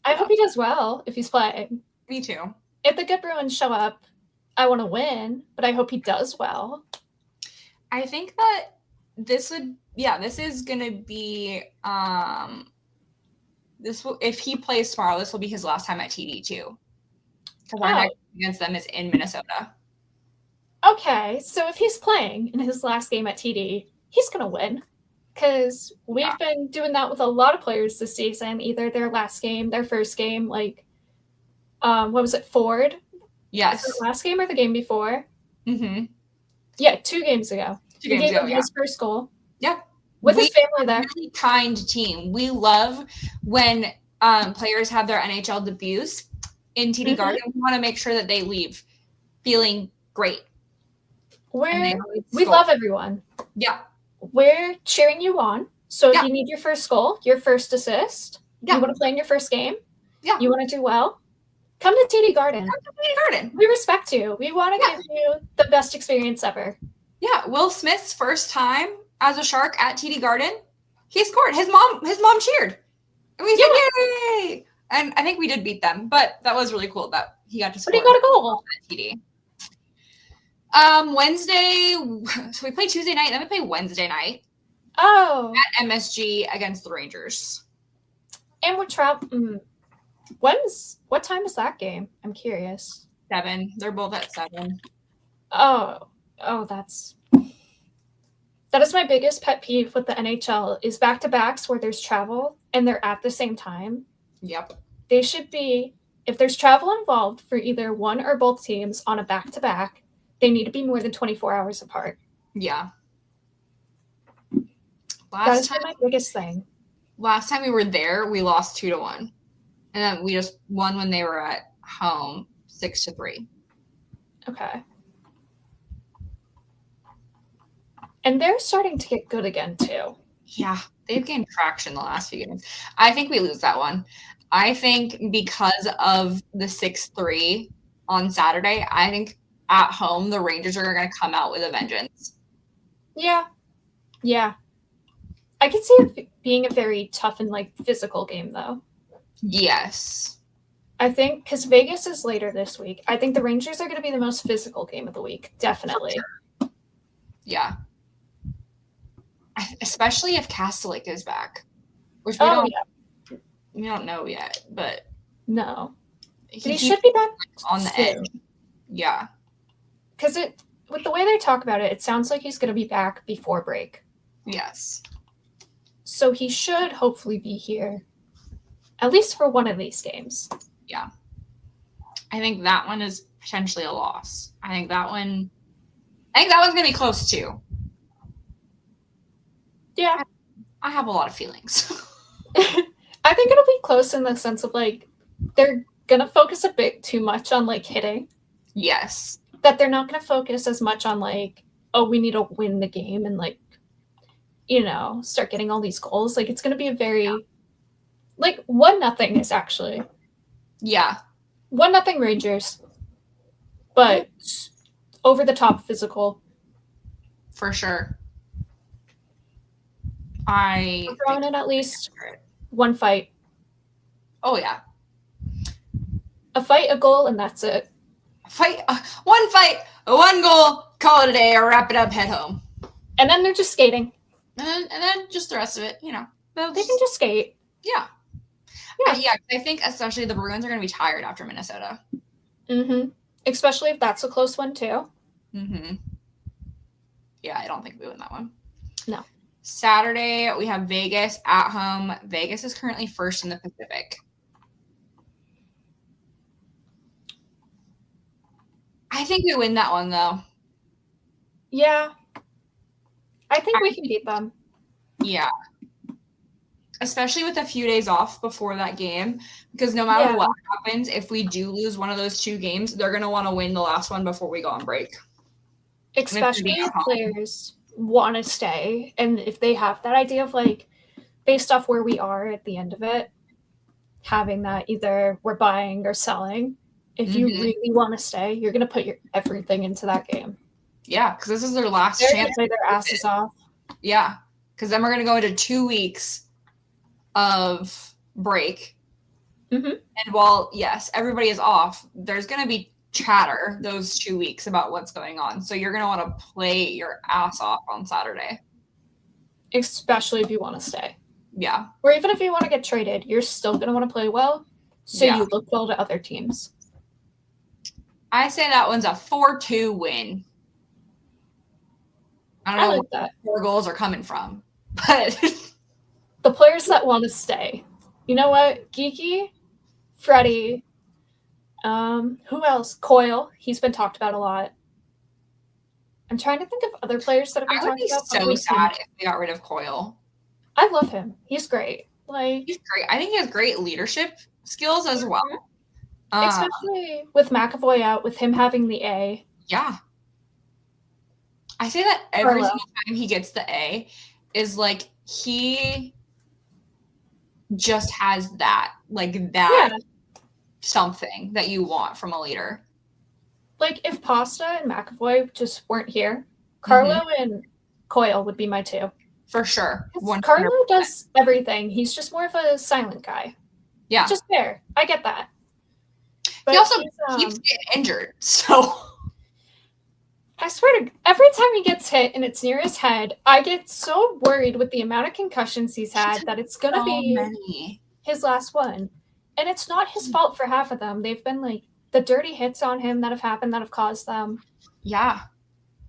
I hope he does well if he's playing.
Me too.
If the good Bruins show up, I want to win, but I hope he does well.
I think that this is gonna be if he plays tomorrow, this will be his last time at TD too. Because our next against them is in Minnesota.
Okay, so if he's playing in his last game at TD, he's gonna win. Because we've been doing that with a lot of players this season, either their last game, their first game, like what was it, Ford?
Yes.
The last game or the game before?
Mm-hmm.
Yeah, 2 games ago.
Two games ago,
his first goal.
Yeah.
With his family there.
Really kind team. We love when players have their NHL debuts in TD Garden. We want to make sure that they leave feeling great.
We love everyone.
Yeah.
We're cheering you on. So if you need your first goal, your first assist, you want to play in your first game, you want to do well, come to TD Garden. We respect you. We want to give you the best experience ever.
Yeah, Will Smith's first time as a Shark at TD Garden, he scored. His mom cheered. And we said, yay! And I think we did beat them, but that was really cool that he got to score.
But he got a goal
at TD. Wednesday, so we play Tuesday night, then we play Wednesday night.
Oh.
At MSG against the Rangers.
And we're traveling. What time is that game? I'm curious.
7. They're both at 7.
Oh, that is my biggest pet peeve with the NHL is back-to-backs where there's travel and they're at the same time.
Yep.
They should be, if there's travel involved for either one or both teams on a back-to-back, they need to be more than 24 hours apart.
Yeah.
That is my biggest thing.
Last time we were there, we lost 2-1. And then we just won when they were at home, 6-3.
Okay. And they're starting to get good again, too.
Yeah, they've gained traction the last few games. I think we lose that one. I think because of the 6-3 on Saturday, I think at home, the Rangers are going to come out with a vengeance.
Yeah. I could see it being a very tough and, like, physical game, though.
Yes.
I think, because Vegas is later this week, I think the Rangers are going to be the most physical game of the week. Definitely.
Sure. Yeah. Especially if Kastelik is back. Which we don't know yet, but...
No. He should be back
on the edge. Yeah.
Because with the way they talk about it, it sounds like he's going to be back before break.
Yes.
So he should hopefully be here, at least for one of these games.
Yeah. I think that one is potentially a loss. I think that one's going to be close too.
Yeah.
I have a lot of feelings.
I think it'll be close in the sense of, like, they're going to focus a bit too much on, like, hitting.
Yes.
That they're not going to focus as much on, like, oh, we need to win the game and, like, you know, start getting all these goals. Like, it's going to be a very, like, 1-0 is actually.
Yeah.
1-0 Rangers. But over the top physical.
For sure. We're
throwing in at least one fight.
Oh, yeah.
A fight, a goal, and that's it.
One fight, one goal, call it a day, or wrap it up, head home.
And then they're just skating.
And then just the rest of it, you know.
They can just skate.
Yeah. Yeah, I think especially the Bruins are going to be tired after Minnesota.
Mm-hmm. Especially if that's a close one, too.
Mm-hmm. Yeah, I don't think we win that one.
No.
Saturday, we have Vegas at home. Vegas is currently first in the Pacific. I think we win that one, though.
Yeah. I think we can beat them.
Yeah. Especially with a few days off before that game. Because no matter what happens, if we do lose one of those 2 games, they're going to want to win the last one before we go on break.
Especially if players want to stay, and if they have that idea of like, based off where we are at the end of it, having that either we're buying or selling. If you really want to stay, you're going to put your everything into that game.
Yeah, because this is their last
They're
chance.
play their asses off.
Yeah, because then we're going to go into 2 weeks of break.
Mm-hmm.
And while, yes, everybody is off, there's going to be chatter those 2 weeks about what's going on. So you're going to want to play your ass off on Saturday.
Especially if you want to stay.
Yeah.
Or even if you want to get traded, you're still going to want to play well, so you look well to other teams.
I say that one's a 4-2 win. I don't know where 4 goals are coming from, but
the players that want to stay. You know what? Geeky, Freddie, who else? Coyle. He's been talked about a lot. I'm trying to think of other players that have been talked about.
I would be so sad if we got rid of Coyle.
I love him. He's great.
He's great. I think he has great leadership skills as well.
Especially with McAvoy out, with him having the A.
Yeah. I say that every single time he gets the A is like he just has that, something that you want from a leader.
Like if Pasta and McAvoy just weren't here, Carlo and Coyle would be my 2.
For sure. 100%.
Carlo does everything. He's just more of a silent guy.
Yeah.
Just fair. I get that. But
he also keeps getting injured, so
I swear to every time he gets hit and it's near his head, I get so worried with the amount of concussions he's had that it's gonna be his last one. And it's not his fault for half of them. They've been like the dirty hits on him that have happened that have caused them.
Yeah.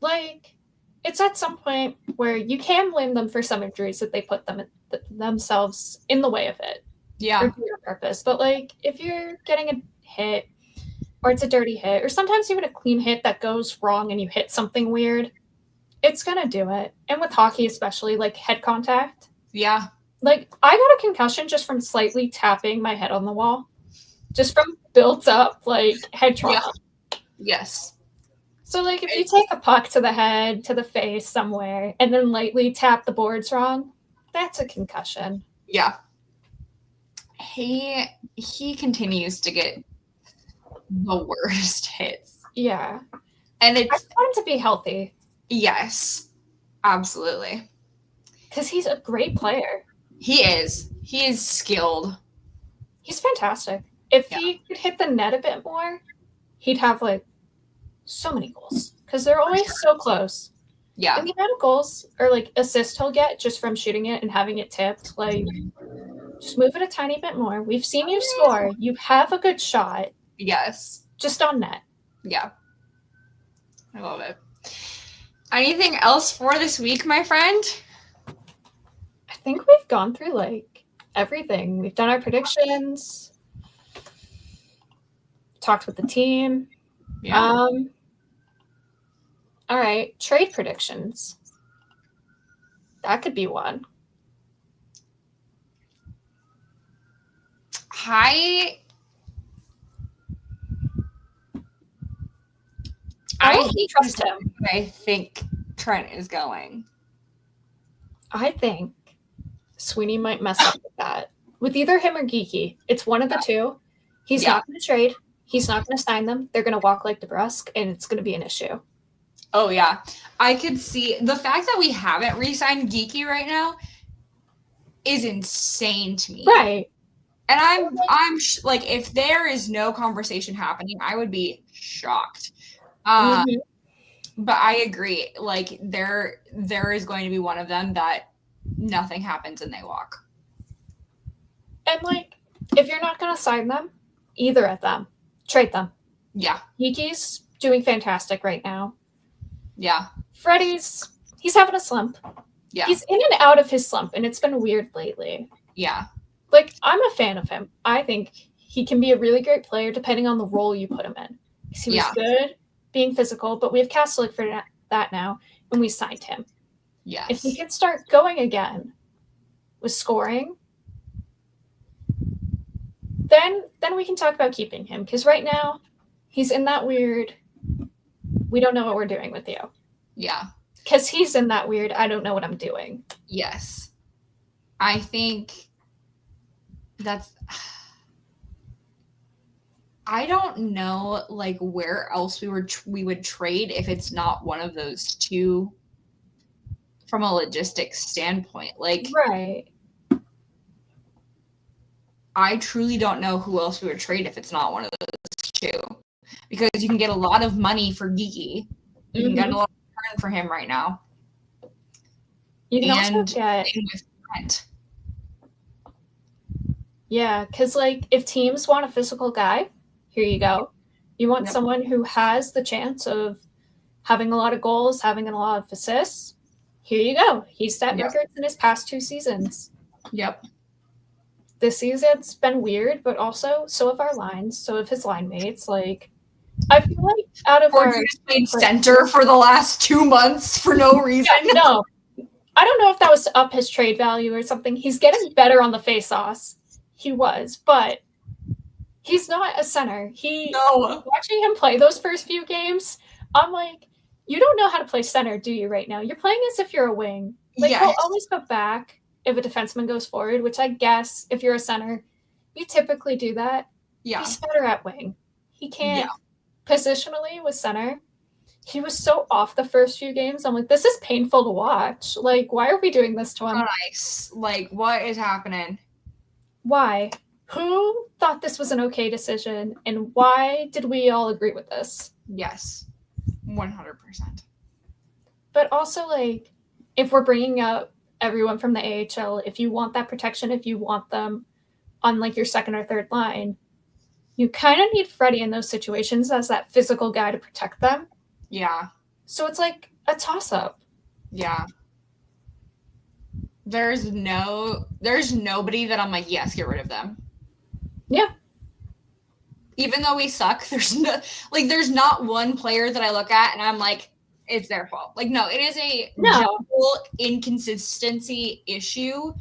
Like it's at some point where you can blame them for some injuries that they put themselves in the way of it.
Yeah.
Or for your purpose. But like if you're getting a hit or it's a dirty hit or sometimes even a clean hit that goes wrong and you hit something weird, it's gonna do it. And with hockey especially, like head contact.
Yeah.
Like I got a concussion just from slightly tapping my head on the wall. Just from built up like head trauma.
Yeah. Yes.
So like if you take a puck to the head, to the face somewhere, and then lightly tap the boards wrong, that's a concussion.
Yeah. He continues to get the worst hits.
Yeah.
And I
want him to be healthy.
Yes. Absolutely.
Because he's a great player.
He is. He is skilled.
He's fantastic. If he could hit the net a bit more, he'd have like so many goals. Because they're always so close.
Yeah.
And the amount of goals or like assists he'll get just from shooting it and having it tipped, like just move it a tiny bit more. We've seen you score. You have a good shot.
Yes.
Just on net.
Yeah. I love it. Anything else for this week, my friend?
I think we've gone through like everything. We've done our predictions. Talked with the team.
Yeah.
All right. Trade predictions. That could be one.
I
trust him.
I think Trent is going.
I think Sweeney might mess up with that. With either him or Geeky. It's one of the two. He's not going to trade. He's not going to sign them. They're going to walk like DeBrusque, and it's going to be an issue.
Oh, yeah. I could see the fact that we haven't re-signed Geeky right now is insane to me.
Right.
And I'm like, if there is no conversation happening, I would be shocked. But I agree. Like, there is going to be one of them that nothing happens and they walk.
And, like, if you're not going to sign them, either of them, trade them.
Yeah.
Geeky's doing fantastic right now.
Yeah.
Freddie's, he's having a slump.
Yeah.
He's in and out of his slump, and it's been weird lately.
Yeah.
Like, I'm a fan of him. I think he can be a really great player depending on the role you put him in. He was good being physical, but we have Kastelik for that now, and we signed him.
Yes.
If he can start going again with scoring, then we can talk about keeping him. Because right now, he's in that weird, we don't know what we're doing with you.
Yeah.
Because he's in that weird, I don't know what I'm doing.
Yes. I think that's... I don't know, like, where else we would trade if it's not one of those two from a logistics standpoint. Like,
right.
I truly don't know who else we would trade if it's not one of those two. Because you can get a lot of money for Geeky. You can get a lot of return for him right now.
You can also get...
with Brent.
Yeah, because, like, if teams want a physical guy, here you go. You want someone who has the chance of having a lot of goals, having a lot of assists. Here you go. He's set records in his past 2 seasons.
Yep.
This season's been weird, but also so have our lines, so have his line mates. Like, I feel like out of our...
just played center for the last 2 months for no reason.
Yeah, no. I don't know if that was to up his trade value or something. He's getting better on the face-offs. He was, but he's not a center. Watching him play those first few games, I'm like, you don't know how to play center, do you, right now? You're playing as if you're a wing. Like, he'll always go back if a defenseman goes forward, which I guess if you're a center, you typically do that.
Yeah.
He's better at wing. He can't positionally with center. He was so off the first few games. I'm like, this is painful to watch. Like, why are we doing this to him?
Oh, nice. Like, what is happening?
Why? Who thought this was an okay decision, and why did we all agree with this?
Yes, 100%.
But also, like, if we're bringing up everyone from the AHL, if you want that protection, if you want them on, like, your second or third line, you kind of need Freddie in those situations as that physical guy to protect them.
Yeah.
So it's like a toss-up.
Yeah. There's nobody that I'm like, yes, get rid of them.
Yeah.
Even though we suck, there's not one player that I look at and I'm like, it's their fault. Like, no, it is a general inconsistency issue.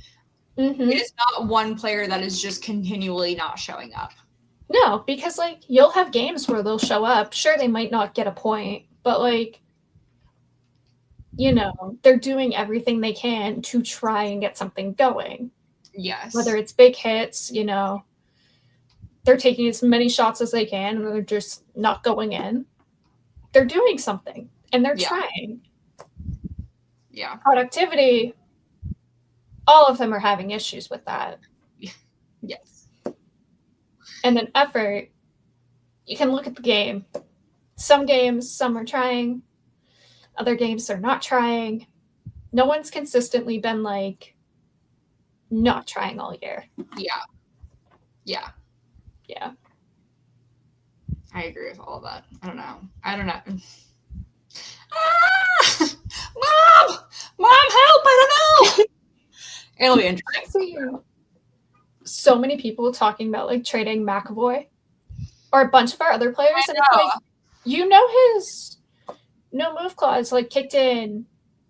Mm-hmm. It is not one player that is just continually not showing up.
No, because, like, you'll have games where they'll show up. Sure, they might not get a point, but, like, you know, they're doing everything they can to try and get something going.
Yes.
Whether it's big hits, you know, they're taking as many shots as they can and they're just not going in. They're doing something and they're trying.
Yeah.
Productivity, all of them are having issues with that.
Yes.
And then effort, you can look at the game. Some games, some are trying. Other games, they're not trying. No one's consistently been, like, not trying all year.
Yeah. Yeah.
Yeah.
I agree with all of that. I don't know. Ah! Mom, help! I don't know. It'll be interesting.
So many people talking about, like, trading McAvoy or a bunch of our other players. And it's like, you know, his no move clause, like, kicked in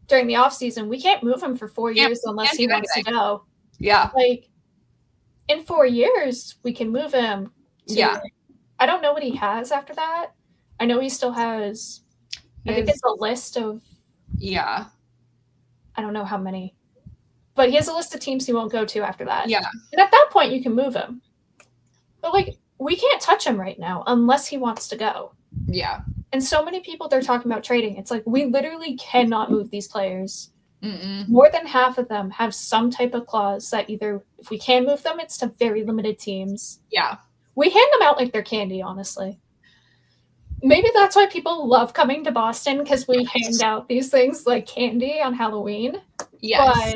during the offseason. We can't move him for 4 years unless he wants to go.
Yeah.
Like, in 4 years, we can move him. I don't know what he has after that. I know he still has, I think it's a list of.
Yeah.
I don't know how many. But he has a list of teams he won't go to after that.
Yeah.
And at that point, you can move him. But, like, we can't touch him right now unless he wants to go.
Yeah.
And so many people, they're talking about trading. It's like, we literally cannot move these players.
Mm-mm.
More than half of them have some type of clause that either, if we can move them, it's to very limited teams.
Yeah.
We hand them out like they're candy, honestly. Maybe that's why people love coming to Boston, because we hand out these things like candy on Halloween.
Yes.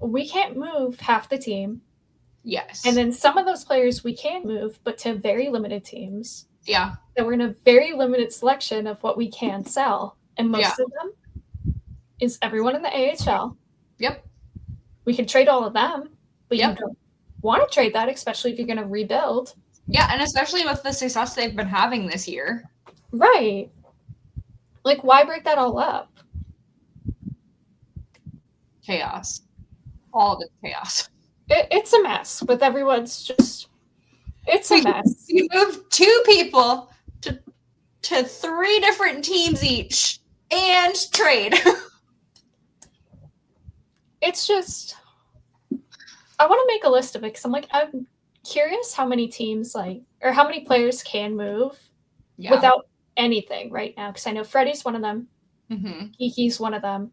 But we can't move half the team.
Yes.
And then some of those players we can move, but to very limited teams.
Yeah.
So we're in a very limited selection of what we can sell. And most of them is everyone in the AHL.
Yep.
We can trade all of them, but you don't want to trade that, especially if you're going to rebuild.
Yeah, and especially with the success they've been having this year.
Right. Like, why break that all up?
Chaos. All of it's chaos.
It's a mess with everyone's just... It's a mess.
You moved 2 people to 3 different teams each and trade.
It's just, I want to make a list of it because I'm curious how many teams or how many players can move without anything right now. Because I know Freddie's one of them.
Mm-hmm.
Kiki's one of them.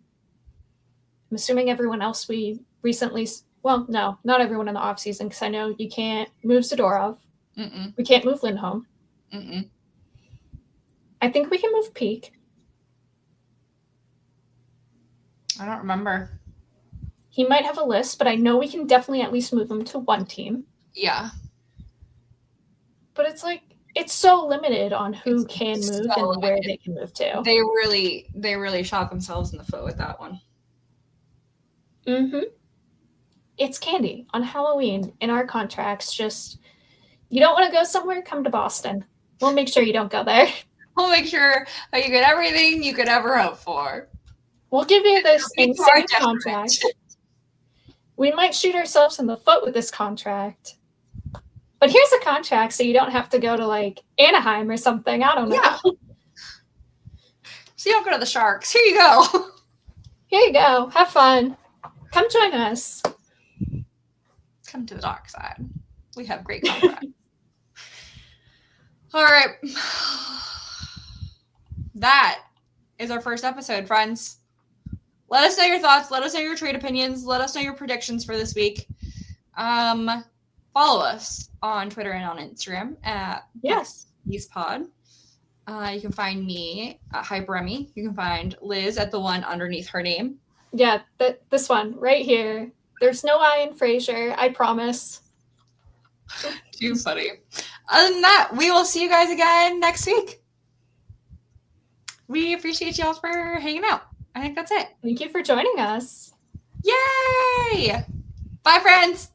I'm assuming everyone else we recently, well, no, not everyone in the offseason because I know you can't move Zadorov.
Mm-mm.
We can't move Lindholm.
Mm-mm.
I think we can move Peak.
I don't remember.
He might have a list, but I know we can definitely at least move him to one team.
Yeah.
But it's so limited on who can move and where they can move to.
They really shot themselves in the foot with that one.
Mm-hmm. It's candy on Halloween in our contracts. Just, you don't want to go somewhere, come to Boston. We'll make sure you don't go there.
We'll make sure that you get everything you could ever hope for.
We'll give you this insane contract. We might shoot ourselves in the foot with this contract. But here's a contract so you don't have to go to Anaheim or something. I don't know.
Yeah. So you don't go to the Sharks. Here you go.
Here you go. Have fun. Come join us.
Come to the dark side. We have great contracts. All right. That is our first episode, friends. Let us know your thoughts. Let us know your trade opinions. Let us know your predictions for this week. Follow us on Twitter and on Instagram at BoxPod. You can find me at HyperEmi. You can find Liz at the one underneath her name.
Yeah, this one right here. There's no I in Frasier. I promise.
Too funny. Other than that, we will see you guys again next week. We appreciate y'all for hanging out. I think that's it.
Thank you for joining us.
Yay! Bye, friends.